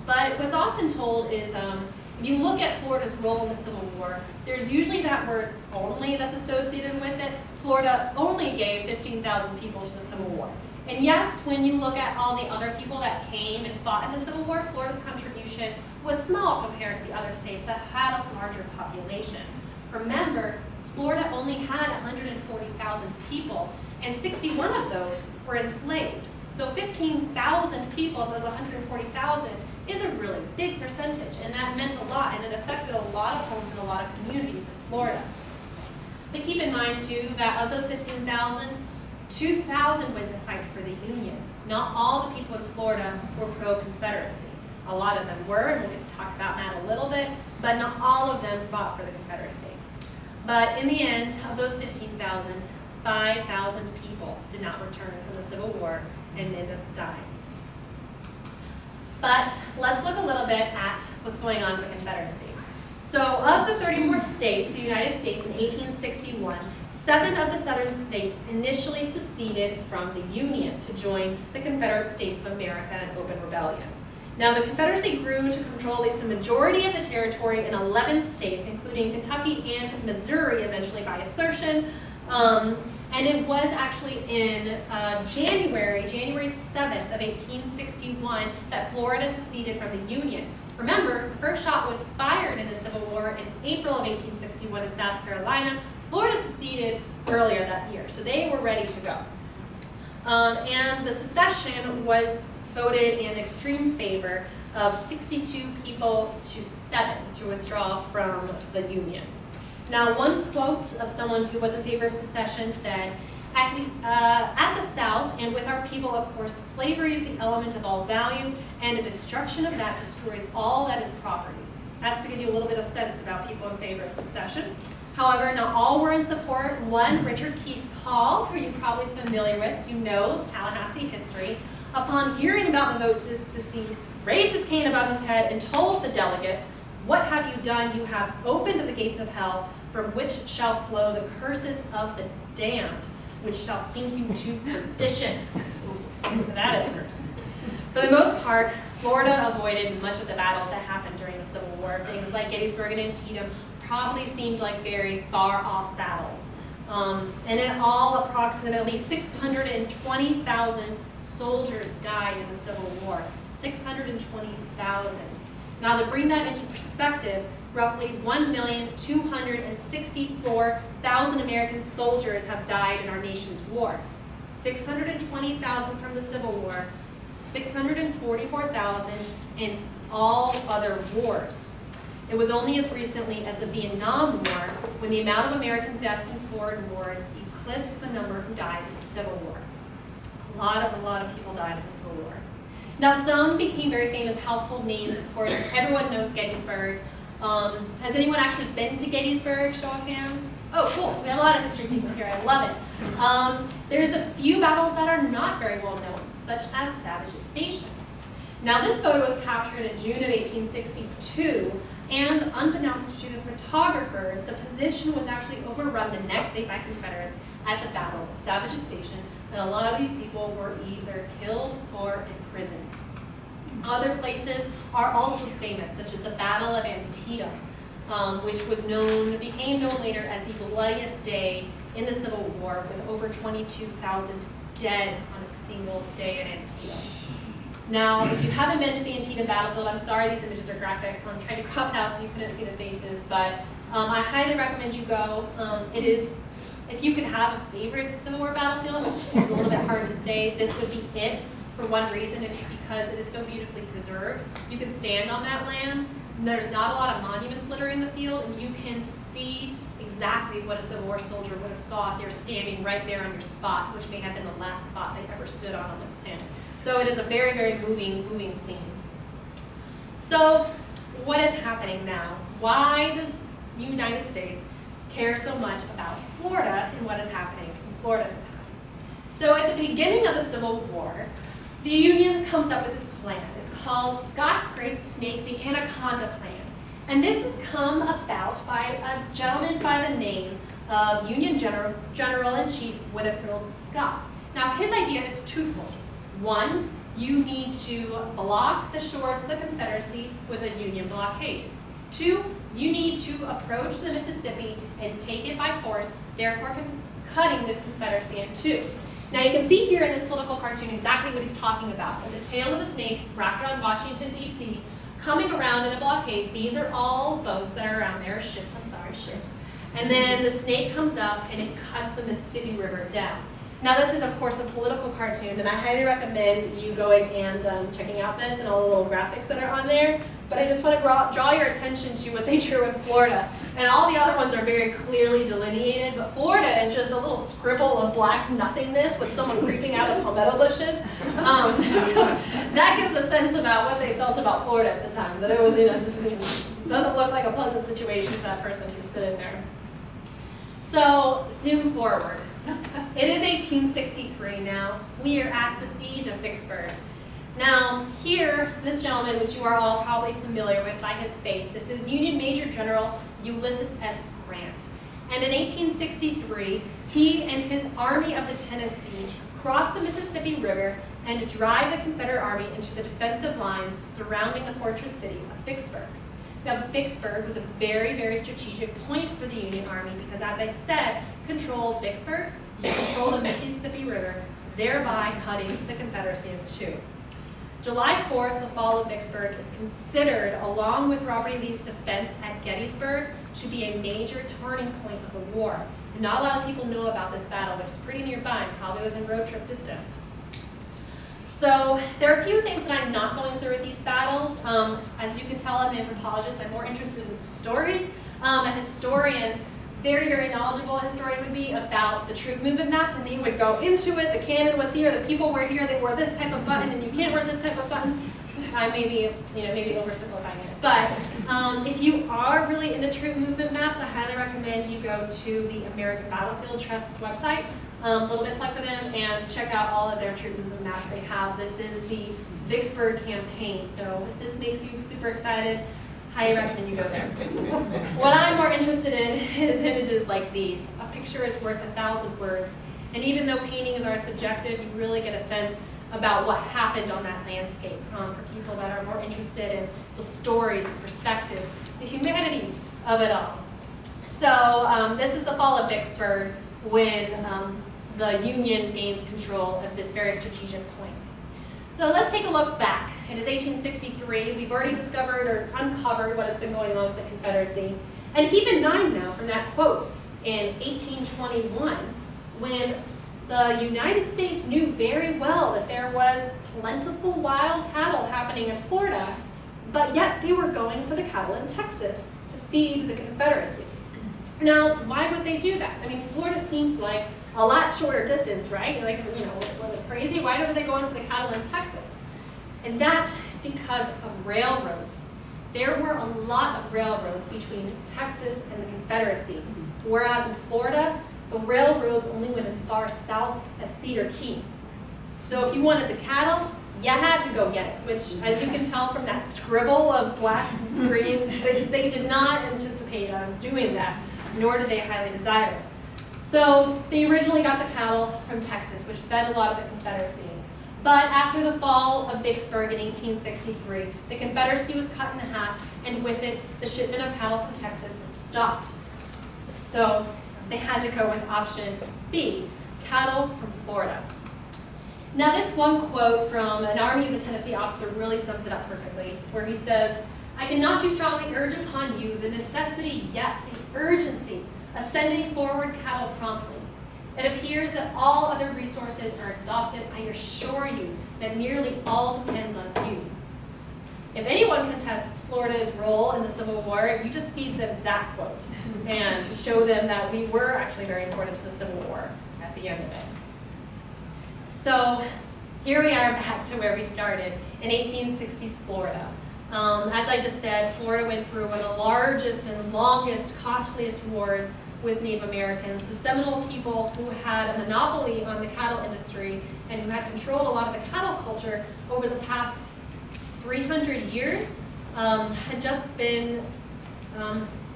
But what's often told is, if you look at Florida's role in the Civil War, there's usually that word "only" that's associated with it. Florida only gave 15,000 people to the Civil War. And yes, when you look at all the other people that came and fought in the Civil War, Florida's contribution was small compared to the other states that had a larger population. Remember, Florida only had 140,000 people, and 61 of those were enslaved. So 15,000 people of those 140,000 is a really big percentage, and that meant a lot, and it affected a lot of homes and a lot of communities in Florida. But keep in mind, too, that of those 15,000, 2,000 went to fight for the Union. Not all the people in Florida were pro-Confederacy. A lot of them were, and we'll get to talk about that a little bit, but not all of them fought for the Confederacy. But in the end, of those 15,000, 5,000 people did not return from the Civil War and ended up dying. But let's look a little bit at what's going on with the Confederacy. So of the 34 states, the United States in 1861, 7 of the southern states initially seceded from the Union to join the Confederate States of America in open rebellion. Now, the Confederacy grew to control at least a majority of the territory in 11 states, including Kentucky and Missouri, eventually by assertion. And it was actually in January 7th of 1861 that Florida seceded from the Union. Remember, the first shot was fired in the Civil War in April of 1861 in South Carolina. Florida seceded earlier that year, so they were ready to go. And the secession was voted in extreme favor of 62 people to 7 to withdraw from the Union. Now, one quote of someone who was in favor of secession said, at the South, and with our people, of course, slavery is the element of all value, and the destruction of that destroys all that is property. That's to give you a little bit of sense about people in favor of secession. However, not all were in support. One, Richard Keith Hall, who you're probably familiar with, you know Tallahassee history, upon hearing about the vote to secede, raised his cane above his head and told the delegates, "What have you done? You have opened the gates of hell, from which shall flow the curses of the damned, which shall sink you to perdition." That is a curse. For the most part, Florida avoided much of the battles that happened during the Civil War. Things like Gettysburg and Antietam probably seemed like very far-off battles. And in all, approximately 620,000 soldiers died in the Civil War. 620,000. Now, to bring that into perspective, roughly 1,264,000 American soldiers have died in our nation's war. 620,000 from the Civil War, 644,000 in all other wars. It was only as recently as the Vietnam War when the amount of American deaths in foreign wars eclipsed the number who died in the Civil War. A lot of people died in the Civil War. Now, some became very famous household names. Of course, everyone knows Gettysburg. Has anyone actually been to Gettysburg? Show of hands. Oh, cool. So we have a lot of history people here. I love it. There's a few battles that are not very well known, such as Savage's Station. Now, this photo was captured in June of 1862, and unbeknownst to the photographer, the position was actually overrun the next day by Confederates at the Battle of Savage's Station, and a lot of these people were either killed or imprisoned. Other places are also famous, such as the Battle of Antietam, which became known later as the bloodiest day in the Civil War, with over 22,000 dead on a single day at Antietam. Now, if you haven't been to the Antietam battlefield, I'm sorry these images are graphic. I'm trying to crop it out so you couldn't see the faces, but I highly recommend you go. If you could have a favorite Civil War battlefield, which is a little bit hard to say, this would be it. For one reason, it's because it is so beautifully preserved. You can stand on that land, and there's not a lot of monuments littering the field, and you can see exactly what a Civil War soldier would have saw if they're standing right there on your spot, which may have been the last spot they ever stood on this planet. So it is a very, very moving scene. So what is happening now? Why does the United States care so much about Florida and what is happening in Florida at the time? So at the beginning of the Civil War, the Union comes up with this plan. It's called Scott's Great Snake, the Anaconda Plan. And this has come about by a gentleman by the name of Union General-in-Chief Winfield Scott. Now, his idea is twofold. One, you need to block the shores of the Confederacy with a Union blockade. Two, you need to approach the Mississippi and take it by force, therefore cutting the Confederacy in two. Now you can see here in this political cartoon exactly what he's talking about. With the tail of the snake wrapped around Washington, D.C., coming around in a blockade. These are all boats that are around there, ships. And then the snake comes up and it cuts the Mississippi River down. Now this is, of course, a political cartoon, and I highly recommend you going and checking out this and all the little graphics that are on there. But I just want to draw your attention to what they drew in Florida. And all the other ones are very clearly delineated, but Florida is just a little scribble of black nothingness with someone creeping out of palmetto bushes. So that gives a sense about what they felt about Florida at the time, that it was, doesn't look like a pleasant situation for that person who's sitting there. So zoom forward. It is 1863 now. We are at the Siege of Vicksburg. Now, here, this gentleman, which you are all probably familiar with by his face, this is Union Major General Ulysses S Grant. And in 1863, he and his Army of the Tennessee crossed the Mississippi River and drive the Confederate Army into the defensive lines surrounding the fortress city of Vicksburg. Now, Vicksburg was a very, very strategic point for the Union Army because, as I said, control Vicksburg, you control the Mississippi River, thereby cutting the Confederacy in two. July 4th, the fall of Vicksburg, is considered, along with Robert E. Lee's defense at Gettysburg, to be a major turning point of the war. And not a lot of people know about this battle, which is pretty nearby, probably within road trip distance. So there are a few things that I'm not going through with these battles. As you can tell, I'm an anthropologist. I'm more interested in stories. A historian, very, very knowledgeable historian would be about the troop movement maps, and they would go into it. The cannon was here, the people were here, they wore this type of button, and you can't wear this type of button. I may be, maybe oversimplifying it. But if you are really into troop movement maps, I highly recommend you go to the American Battlefield Trust's website. A little bit plug for them, and check out all of their troop movement maps they have. This is the Vicksburg campaign, so if this makes you super excited, highly recommend you go there. What I'm more interested in is images like these. A picture is worth 1,000 words, and even though paintings are subjective, you really get a sense about what happened on that landscape for people that are more interested in the stories, the perspectives, the humanities of it all. So this is the fall of Vicksburg when the Union gains control of this very strategic point. So let's take a look back. It is 1863. We've already discovered or uncovered what has been going on with the Confederacy. And keep in mind now from that quote in 1821, when the United States knew very well that there was plentiful wild cattle happening in Florida, but yet they were going for the cattle in Texas to feed the Confederacy. Now, why would they do that? I mean, Florida seems like a lot shorter distance, right? Like, you know, was it crazy? Why were they going for the cattle in Texas? And that is because of railroads. There were a lot of railroads between Texas and the Confederacy, whereas in Florida, the railroads only went as far south as Cedar Key. So if you wanted the cattle, you had to go get it, which, as you can tell from that scribble of black greens, they did not anticipate doing that, nor did they highly desire it. So they originally got the cattle from Texas, which fed a lot of the Confederacy. But after the fall of Vicksburg in 1863, the Confederacy was cut in half, and with it, the shipment of cattle from Texas was stopped. So they had to go with option B, cattle from Florida. Now this one quote from an Army of the Tennessee officer really sums it up perfectly, where he says, "I cannot too strongly urge upon you the necessity, yes, the urgency, of sending forward cattle promptly. It appears that all other resources are exhausted. I assure you that nearly all depends on you." If anyone contests Florida's role in the Civil War, you just feed them that quote and show them that we were actually very important to the Civil War at the end of it. So here we are back to where we started in 1860s Florida. As I just said, Florida went through one of the largest and longest, costliest wars with Native Americans. The Seminole people, who had a monopoly on the cattle industry and who had controlled a lot of the cattle culture over the past 300 years, had just been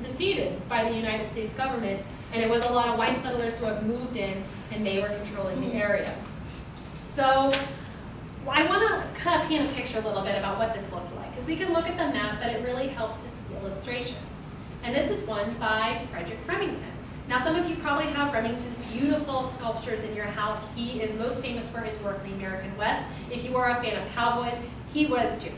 defeated by the United States government, and it was a lot of white settlers who have moved in, and they were controlling the area. So I want to kind of paint a picture a little bit about what this looked like, because we can look at the map, but it really helps to see illustrations. And this is one by Frederick Remington. Now, some of you probably have Remington's beautiful sculptures in your house. He is most famous for his work in the American West. If you are a fan of cowboys, he was too.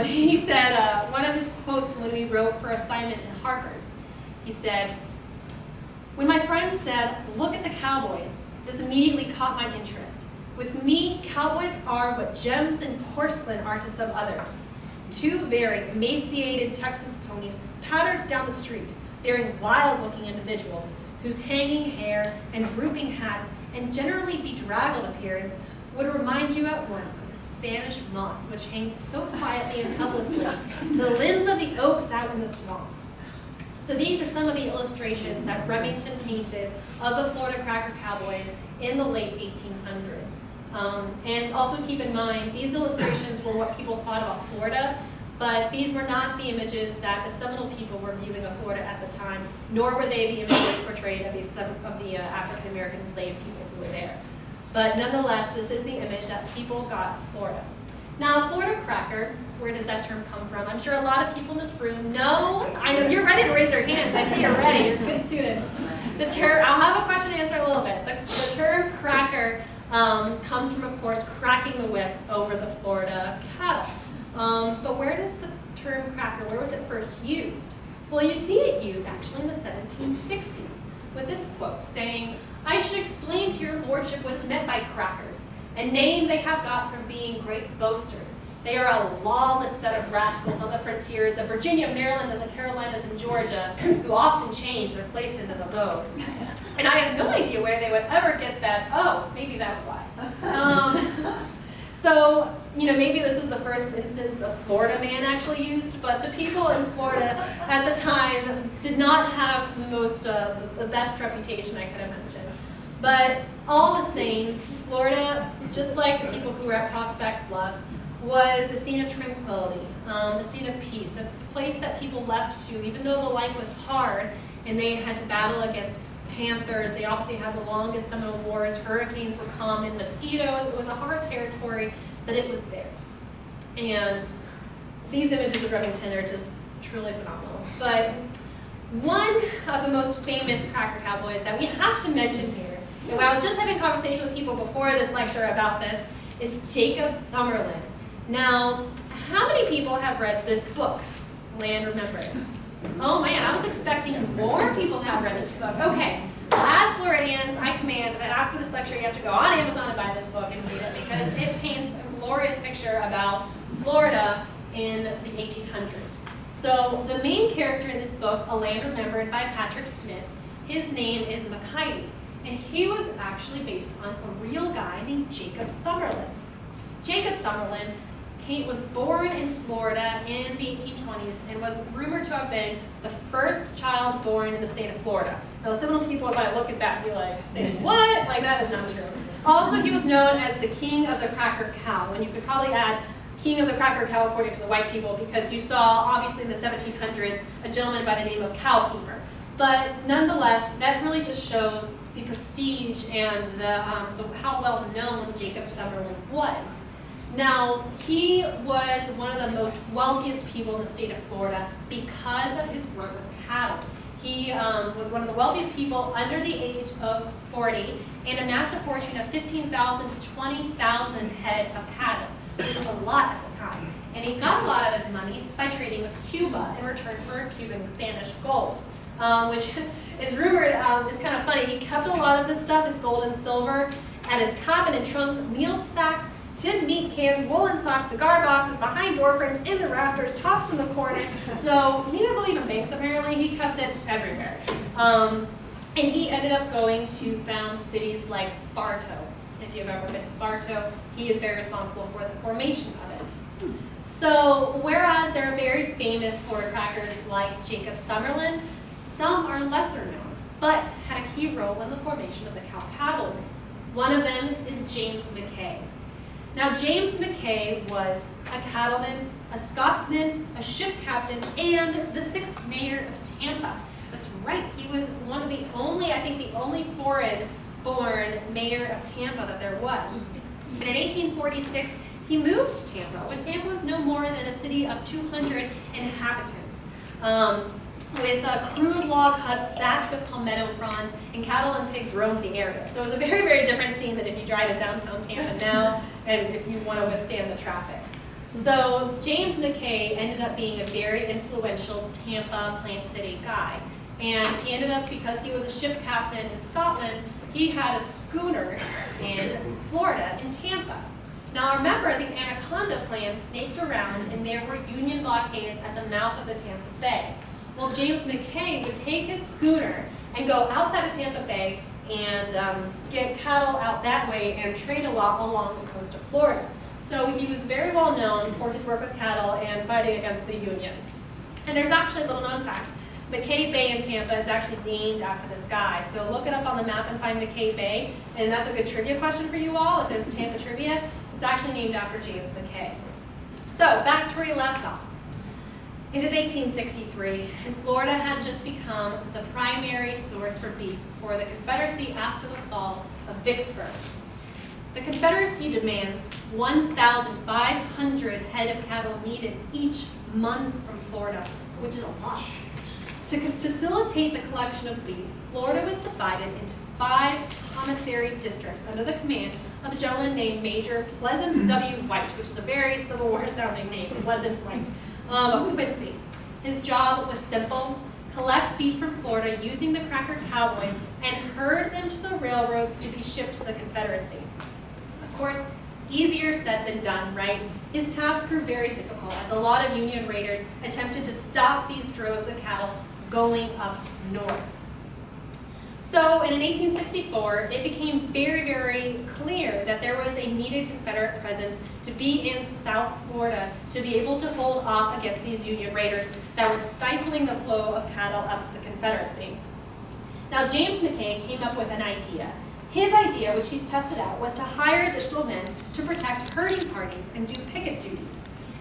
He said, one of his quotes when we wrote for assignment in Harper's, he said, "When my friend said, 'Look at the cowboys,' this immediately caught my interest. With me, cowboys are what gems and porcelain are to some others. Two very emaciated Texas ponies powdered down the street, bearing wild-looking individuals whose hanging hair and drooping hats and generally bedraggled appearance would remind you at once of the Spanish moss which hangs so quietly and helplessly to the limbs of the oaks out in the swamps." So these are some of the illustrations that Remington painted of the Florida Cracker Cowboys in the late 1800s. And also keep in mind, these illustrations were what people thought about Florida, but these were not the images that the Seminole people were viewing of Florida at the time, nor were they the images portrayed of the African-American slave people who were there. But nonetheless, this is the image that people got of Florida. Now, Florida Cracker, where does that term come from? I'm sure a lot of people in this room know. I know you're ready to raise your hands. I see you're ready. You're good students. The term, I'll have a question to answer in a little bit. The term cracker comes from, of course, cracking the whip over the Florida cattle. But where does the term cracker, where was it first used? Well, you see it used actually in the 1760s with this quote saying, "I should explain to your lordship what is meant by crackers, a name they have got from being great boasters. They are a lawless set of rascals on the frontiers of Virginia, Maryland, and the Carolinas and Georgia, who often change their places of abode." And I have no idea where they would ever get that. Oh, maybe that's why. So, maybe this is the first instance of Florida man actually used, but the people in Florida at the time did not have the best reputation I could imagine. But all the same, Florida, just like the people who were at Prospect Bluff, was a scene of tranquility, a scene of peace, a place that people left to, even though the life was hard and they had to battle against panthers. They obviously had the longest Seminole Wars. Hurricanes were common, mosquitoes. It was a hard territory, but it was theirs. And these images of Remington are just truly phenomenal. But one of the most famous cracker cowboys that we have to mention here, and I was just having a conversation with people before this lecture about this, is Jacob Summerland. Now, how many people have read this book, Land Remembered? Oh man, I was expecting more people to have read this book. Okay, as Floridians, I command that after this lecture you have to go on Amazon and buy this book and read it because it paints a glorious picture about Florida in the 1800s. So the main character in this book, A Land Remembered by Patrick Smith, his name is Mckay, and he was actually based on a real guy named Jacob Summerland. Jacob Summerland was born in Florida in the 1820s and was rumored to have been the first child born in the state of Florida. Now, some people might look at that and be like, saying, what? Like, that is not true. Also, he was known as the King of the Cracker Cow, and you could probably add King of the Cracker Cow according to the white people, because you saw, obviously, in the 1700s, a gentleman by the name of Cow Keeper. But nonetheless, that really just shows the prestige and how well known Jacob Summerland was. Now, he was one of the most wealthiest people in the state of Florida because of his work with cattle. He was one of the wealthiest people under the age of 40 and amassed a fortune of 15,000 to 20,000 head of cattle, which was a lot at the time. And he got a lot of his money by trading with Cuba in return for Cuban Spanish gold, which is rumored, is kind of funny. He kept a lot of this stuff, his gold and silver, at his cabin in trunks, meal sacks, tin meat cans, woolen socks, cigar boxes, behind door frames, in the rafters, tossed in the corner. So he didn't believe in banks, apparently. He kept it everywhere. And he ended up going to found cities like Bartow. If you've ever been to Bartow, he is very responsible for the formation of it. So whereas there are very famous Florida crackers like Jacob Summerland, some are lesser known, but had a key role in the formation of the Cow Cavalry. One of them is James Mckay. Now, James Mckay was a cattleman, a Scotsman, a ship captain, and the 6th mayor of Tampa. That's right, he was one of the only, I think the only foreign-born mayor of Tampa that there was. And in 1846, he moved to Tampa, when Tampa was no more than a city of 200 inhabitants. With crude log huts thatched with palmetto fronds, and cattle and pigs roamed the area. So it was a very, very different scene than if you drive in downtown Tampa now, and if you want to withstand the traffic. So James Mckay ended up being a very influential Tampa, Plant City guy. And he ended up, because he was a ship captain in Scotland, he had a schooner in Florida, in Tampa. Now remember, the Anaconda plan snaked around, and there were Union blockades at the mouth of the Tampa Bay. Well, James Mckay would take his schooner and go outside of Tampa Bay and get cattle out that way and trade a lot along the coast of Florida. So he was very well known for his work with cattle and fighting against the Union. And there's actually a little known fact. Mckay Bay in Tampa is actually named after this guy. So look it up on the map and find Mckay Bay. And that's a good trivia question for you all. If there's Tampa trivia, it's actually named after James Mckay. So back to where he left off. It is 1863, and Florida has just become the primary source for beef for the Confederacy after the fall of Vicksburg. The Confederacy demands 1,500 head of cattle needed each month from Florida, which is a lot. To facilitate the collection of beef, Florida was divided into 5 commissary districts under the command of a gentleman named Major Pleasant W. White, which is a very Civil War sounding name, Pleasant White. Of Quincy. His job was simple: collect beef from Florida using the Cracker Cowboys and herd them to the railroads to be shipped to the Confederacy. Of course, easier said than done, right? His task grew very difficult as a lot of Union raiders attempted to stop these droves of cattle going up north. So in 1864, it became very, very clear that there was a needed Confederate presence to be in South Florida to be able to hold off against these Union raiders that were stifling the flow of cattle up the Confederacy. Now, James Mckay came up with an idea. His idea, which he's tested out, was to hire additional men to protect herding parties and do picket duties.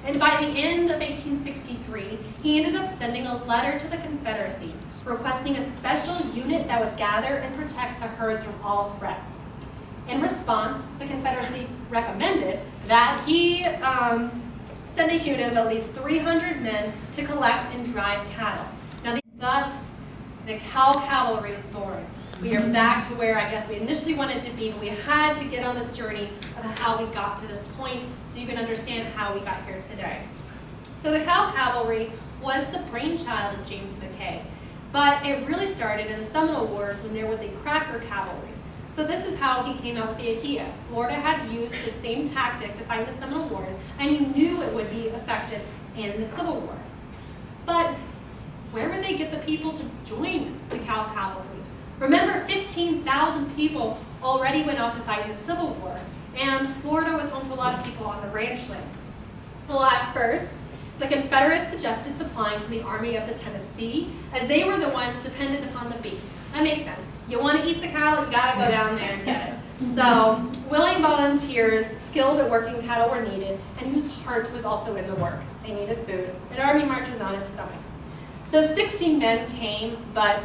And by the end of 1863, he ended up sending a letter to the Confederacy requesting a special unit that would gather and protect the herds from all threats. In response, the Confederacy recommended that he send a unit of at least 300 men to collect and drive cattle. Now, thus, the Cow Cavalry was born. We are back to where I guess we initially wanted to be, but we had to get on this journey of how we got to this point so you can understand how we got here today. So the Cow Cavalry was the brainchild of James Mckay. But it really started in the Seminole Wars when there was a Cracker Cavalry. So this is how he came up with the idea. Florida had used the same tactic to fight the Seminole Wars, and he knew it would be effective and in the Civil War. But where would they get the people to join the Cow Cavalry? Remember, 15,000 people already went off to fight in the Civil War, and Florida was home to a lot of people on the ranch lands. Well, at first, the Confederates suggested supplying from the Army of the Tennessee, as they were the ones dependent upon the beef. That makes sense. You want to eat the cattle, you gotta go down there and get it. So, willing volunteers skilled at working cattle were needed, and whose heart was also in the work. They needed food. An army marches on its stomach. So 60 men came, but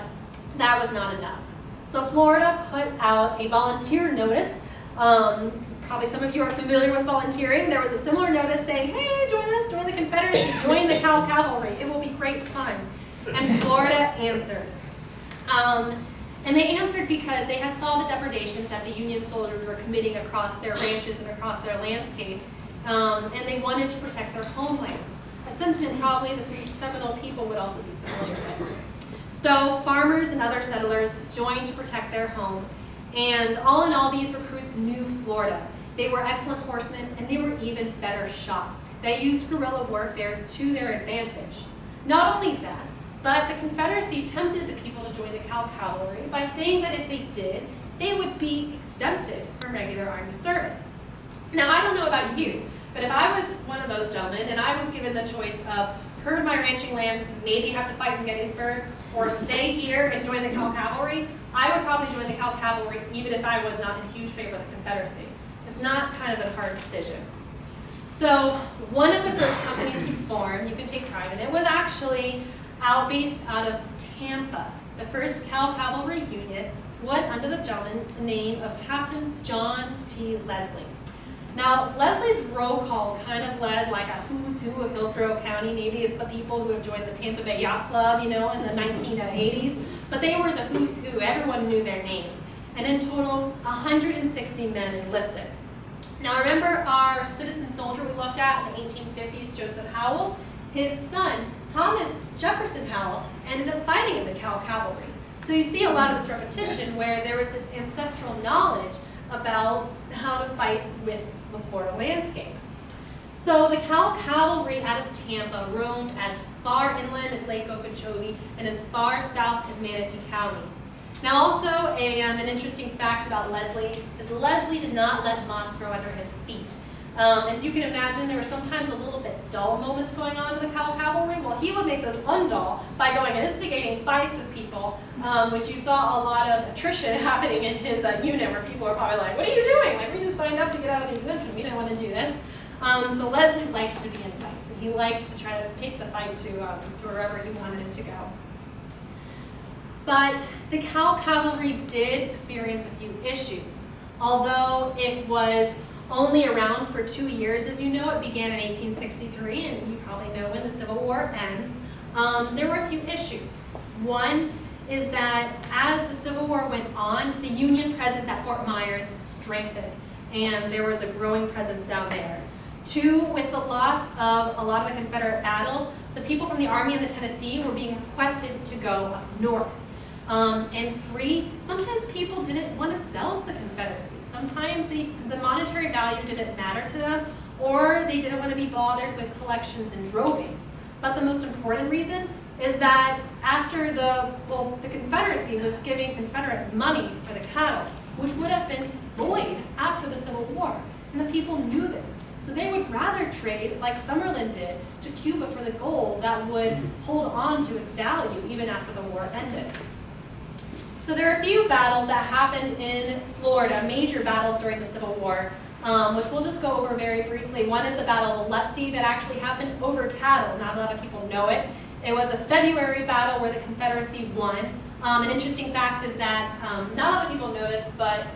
that was not enough. So Florida put out a volunteer notice. Probably some of you are familiar with volunteering. There was a similar notice saying, hey, join us, join the Confederacy, join the Cow Cavalry. It will be great fun. And Florida answered. And they answered because they had saw the depredations that the Union soldiers were committing across their ranches and across their landscape, and they wanted to protect their homelands. A sentiment probably the Seminole people would also be familiar with. So farmers and other settlers joined to protect their home, and all in all, these recruits knew Florida. They were excellent horsemen, and they were even better shots. They used guerrilla warfare to their advantage. Not only that, but the Confederacy tempted the people to join the Cow Cavalry by saying that if they did, they would be exempted from regular army service. Now, I don't know about you, but if I was one of those gentlemen and I was given the choice of herd my ranching lands, maybe have to fight in Gettysburg, or stay here and join the Cow Cavalry, I would probably join the Cow Cavalry even if I was not in huge favor of the Confederacy. It's not kind of a hard decision. So one of the first companies to form, you can take pride in it, was actually based out of Tampa. The first Cow Cavalry unit was under the gentleman name of Captain John T. Leslie. Now, Leslie's roll call kind of led like a who's who of Hillsborough County. Maybe it's the people who have joined the Tampa Bay Yacht Club, you know, in the 1980s. But they were the who's who. Everyone knew their names. And in total, 160 men enlisted. Now, remember our citizen soldier we looked at in the 1850s, Joseph Howell? His son, Thomas Jefferson Howell, ended up fighting in the Cow Cavalry. So you see a lot of this repetition where there was this ancestral knowledge about how to fight with the Florida landscape. So the Cow Cavalry out of Tampa roamed as far inland as Lake Okeechobee and as far south as Manatee County. Now also an interesting fact about Leslie is Leslie did not let moss grow under his feet. As you can imagine, there were sometimes a little bit dull moments going on in the Cow Cavalry. Well, he would make those undull by going and instigating fights with people, which you saw a lot of attrition happening in his unit, where people were probably like, what are you doing? Like, we just signed up to get out of the exemption. We didn't want to do this. So Leslie liked to be in fights, and he liked to try to take the fight to wherever he wanted it to go. But the Cow Cavalry did experience a few issues. Although it was only around for 2 years, as you know, it began in 1863, and you probably know when the Civil War ends. There were a few issues. One is that as the Civil War went on, the Union presence at Fort Myers strengthened, and there was a growing presence down there. Two, with the loss of a lot of the Confederate battles, the people from the Army and the Tennessee were being requested to go up north. And three, sometimes people didn't want to sell to the Confederacy. Sometimes the monetary value didn't matter to them, or they didn't want to be bothered with collections and droving. But the most important reason is that after the Confederacy was giving Confederate money for the cattle, which would have been void after the Civil War. And the people knew this. So they would rather trade, like Summerland did, to Cuba for the gold that would hold on to its value even after the war ended. So there are a few battles that happened in Florida, major battles during the Civil War, which we'll just go over very briefly. One is the Battle of Lusty that actually happened over cattle. Not a lot of people know it. It was a February battle where the Confederacy won. An interesting fact is that not a lot of people know this, but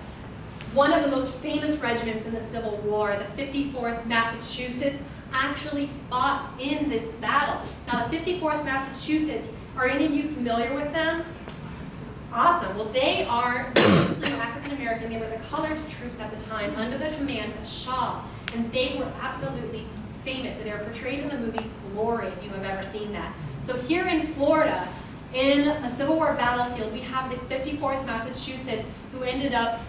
one of the most famous regiments in the Civil War, the 54th Massachusetts, actually fought in this battle. Now the 54th Massachusetts, are any of you familiar with them? Awesome. Well, they are mostly African American. They were the colored troops at the time under the command of Shaw, and they were absolutely famous, and they were portrayed in the movie Glory, if you have ever seen that. So here in Florida, in a Civil War battlefield, we have the 54th Massachusetts, who ended up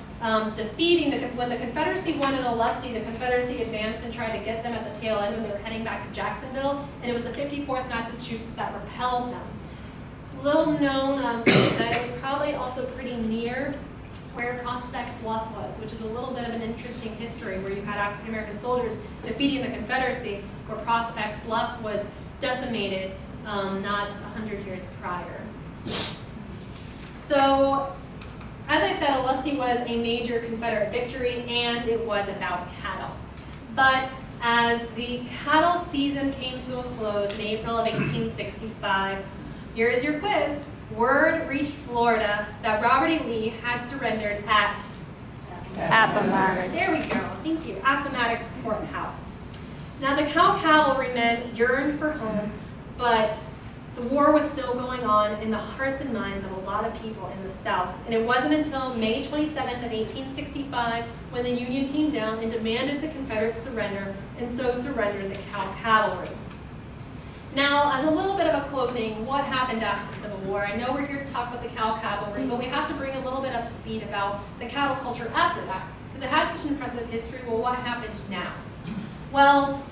defeating, when the Confederacy won in Ulysses, the Confederacy advanced and tried to get them at the tail end when they were heading back to Jacksonville, and it was the 54th Massachusetts that repelled them. Little known that it was probably also pretty near where Prospect Bluff was, which is a little bit of an interesting history where you had African American soldiers defeating the Confederacy, where Prospect Bluff was decimated not 100 years prior. So, as I said, Ulysses was a major Confederate victory, and it was about cattle. But as the cattle season came to a close in April of 1865, here is your quiz. Word reached Florida that Robert E. Lee had surrendered at Appomattox. There we go. Thank you. Appomattox Courthouse. Now the Cow Cavalry men yearned for home, but the war was still going on in the hearts and minds of a lot of people in the South. And it wasn't until May 27th of 1865 when the Union came down and demanded the Confederate surrender, and so surrendered the Cow Cavalry. Now, as a little bit of a closing, what happened after the Civil War? I know we're here to talk about the Cow Cavalry, but we have to bring a little bit up to speed about the cattle culture after that, because it had such an impressive history. Well, what happened now? Well,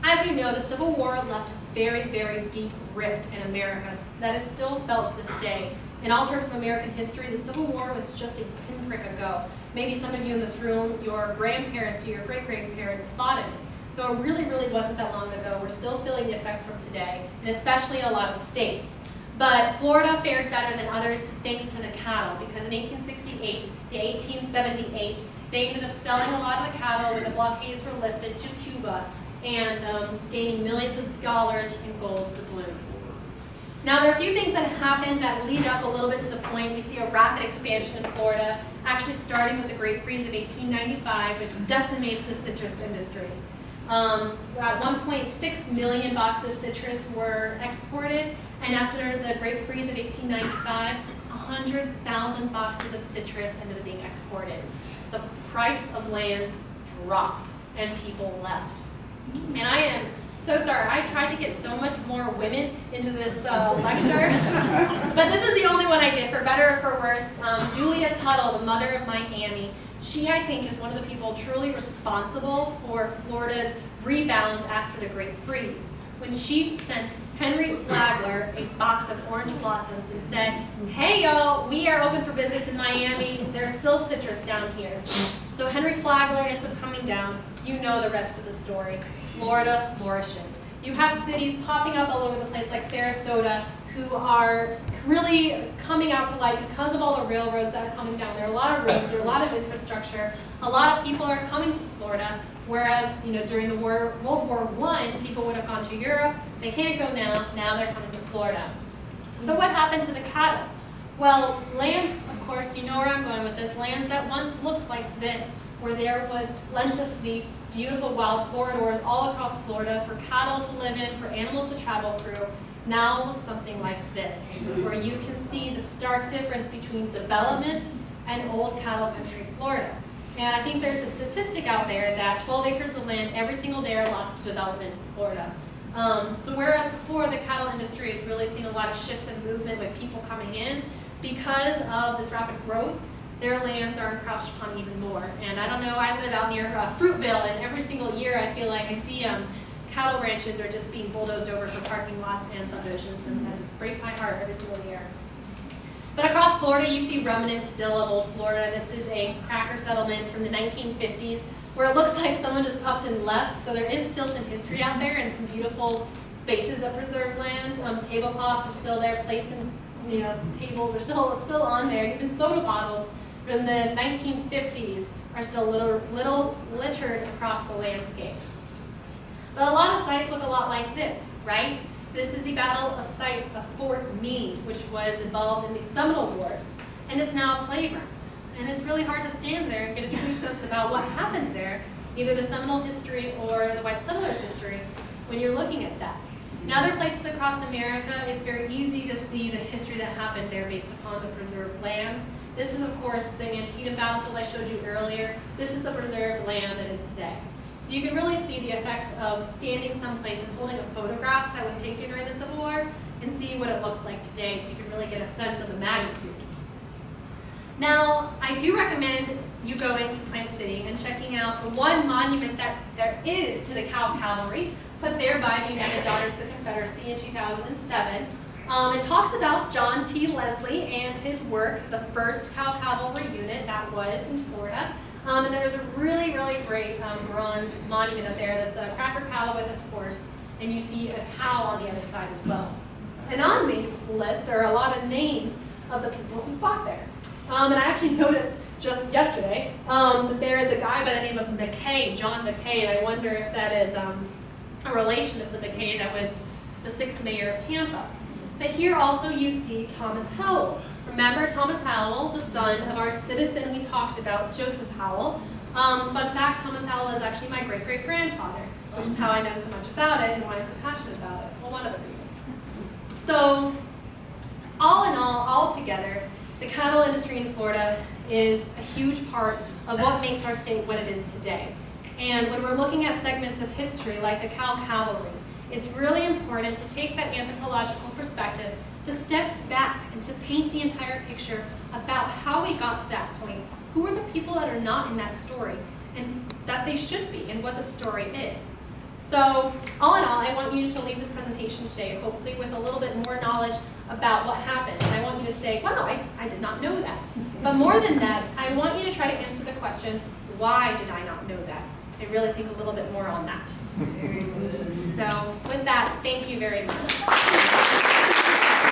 as you know, the Civil War left a very, very deep rift in America that is still felt to this day. In all terms of American history, the Civil War was just a pinprick ago. Maybe some of you in this room, your grandparents or your great-grandparents fought in it. So it really, really wasn't that long ago. We're still feeling the effects from today, and especially in a lot of states. But Florida fared better than others thanks to the cattle, because in 1868 to 1878, they ended up selling a lot of the cattle when the blockades were lifted to Cuba and gaining millions of dollars in gold doubloons. Now, there are a few things that happened that lead up a little bit to the point. We see a rapid expansion in Florida, actually starting with the Great Freeze of 1895, which decimates the citrus industry. About 1.6 million boxes of citrus were exported, and after the Great Freeze of 1895, 100,000 boxes of citrus ended up being exported. The price of land dropped, and people left. And I am so sorry. I tried to get so much more women into this lecture, but this is the only one I did, for better or for worse. Julia Tuttle, the mother of my Annie, she, I think, is one of the people truly responsible for Florida's rebound after the Great Freeze. When she sent Henry Flagler a box of orange blossoms and said, "Hey y'all, we are open for business in Miami. There's still citrus down here." So Henry Flagler ends up coming down. You know the rest of the story. Florida flourishes. You have cities popping up all over the place like Sarasota, who are really coming out to light because of all the railroads that are coming down. There are a lot of roads, there are a lot of infrastructure. A lot of people are coming to Florida, whereas during the World War I, people would have gone to Europe. They can't go now. Now they're coming to Florida. So what happened to the cattle? Well, lands, of course, you know where I'm going with this, lands that once looked like this, where there was plentifully beautiful wild corridors all across Florida for cattle to live in, for animals to travel through, now look something like this, where you can see the stark difference between development and old cattle country Florida. And I think there's a statistic out there that 12 acres of land every single day are lost to development in Florida. So whereas before the cattle industry has really seen a lot of shifts and movement with people coming in, because of this rapid growth, their lands are encroached upon even more. And I don't know, I live out near Fruitville, and every single year I feel like I see cattle ranches are just being bulldozed over for parking lots and subdivisions, and that just breaks my heart every single year. But across Florida, you see remnants still of old Florida. This is a cracker settlement from the 1950s, where it looks like someone just upped and left, so there is still some history out there and some beautiful spaces of preserved land. Tablecloths are still there, plates and tables are still on there. Even soda bottles from the 1950s are still little littered across the landscape. But a lot of sites look a lot like this, right? This is the site of Fort Meade, which was involved in the Seminole Wars, and it's now a playground. And it's really hard to stand there and get a true sense about what happened there, either the Seminole history or the white settlers' history, when you're looking at that. In other places across America, it's very easy to see the history that happened there based upon the preserved lands. This is, of course, the Antietam battlefield I showed you earlier. This is the preserved land that is today. So you can really see the effects of standing someplace and holding a photograph that was taken during the Civil War and see what it looks like today, so you can really get a sense of the magnitude. Now, I do recommend you going to Plant City and checking out the one monument that there is to the Cow Cavalry, put there by the United Daughters of the Confederacy in 2007. It talks about John T. Leslie and his work, the first Cow Cavalry unit that was in Florida. And there's a really, really great bronze monument up there that's a cracker cow with his horse, and you see a cow on the other side as well. And on this list are a lot of names of the people who fought there. And I actually noticed just yesterday that there is a guy by the name of Mckay, John Mckay, and I wonder if that is a relation of the Mckay that was the 6th mayor of Tampa. But here also you see Thomas Howell. Remember Thomas Howell, the son of our citizen we talked about, Joseph Howell. Fun fact, Thomas Howell is actually my great-great-grandfather, which is how I know so much about it and why I'm so passionate about it. Well, one of the reasons. So, all in all together, the cattle industry in Florida is a huge part of what makes our state what it is today. And when we're looking at segments of history like the Cow Cavalry, it's really important to take that anthropological perspective, to step back and to paint the entire picture about how we got to that point, who are the people that are not in that story, and that they should be, and what the story is. So, all in all, I want you to leave this presentation today, hopefully with a little bit more knowledge about what happened. And I want you to say, wow, I did not know that. But more than that, I want you to try to answer the question, why did I not know that? I really think a little bit more on that. So, with that, thank you very much.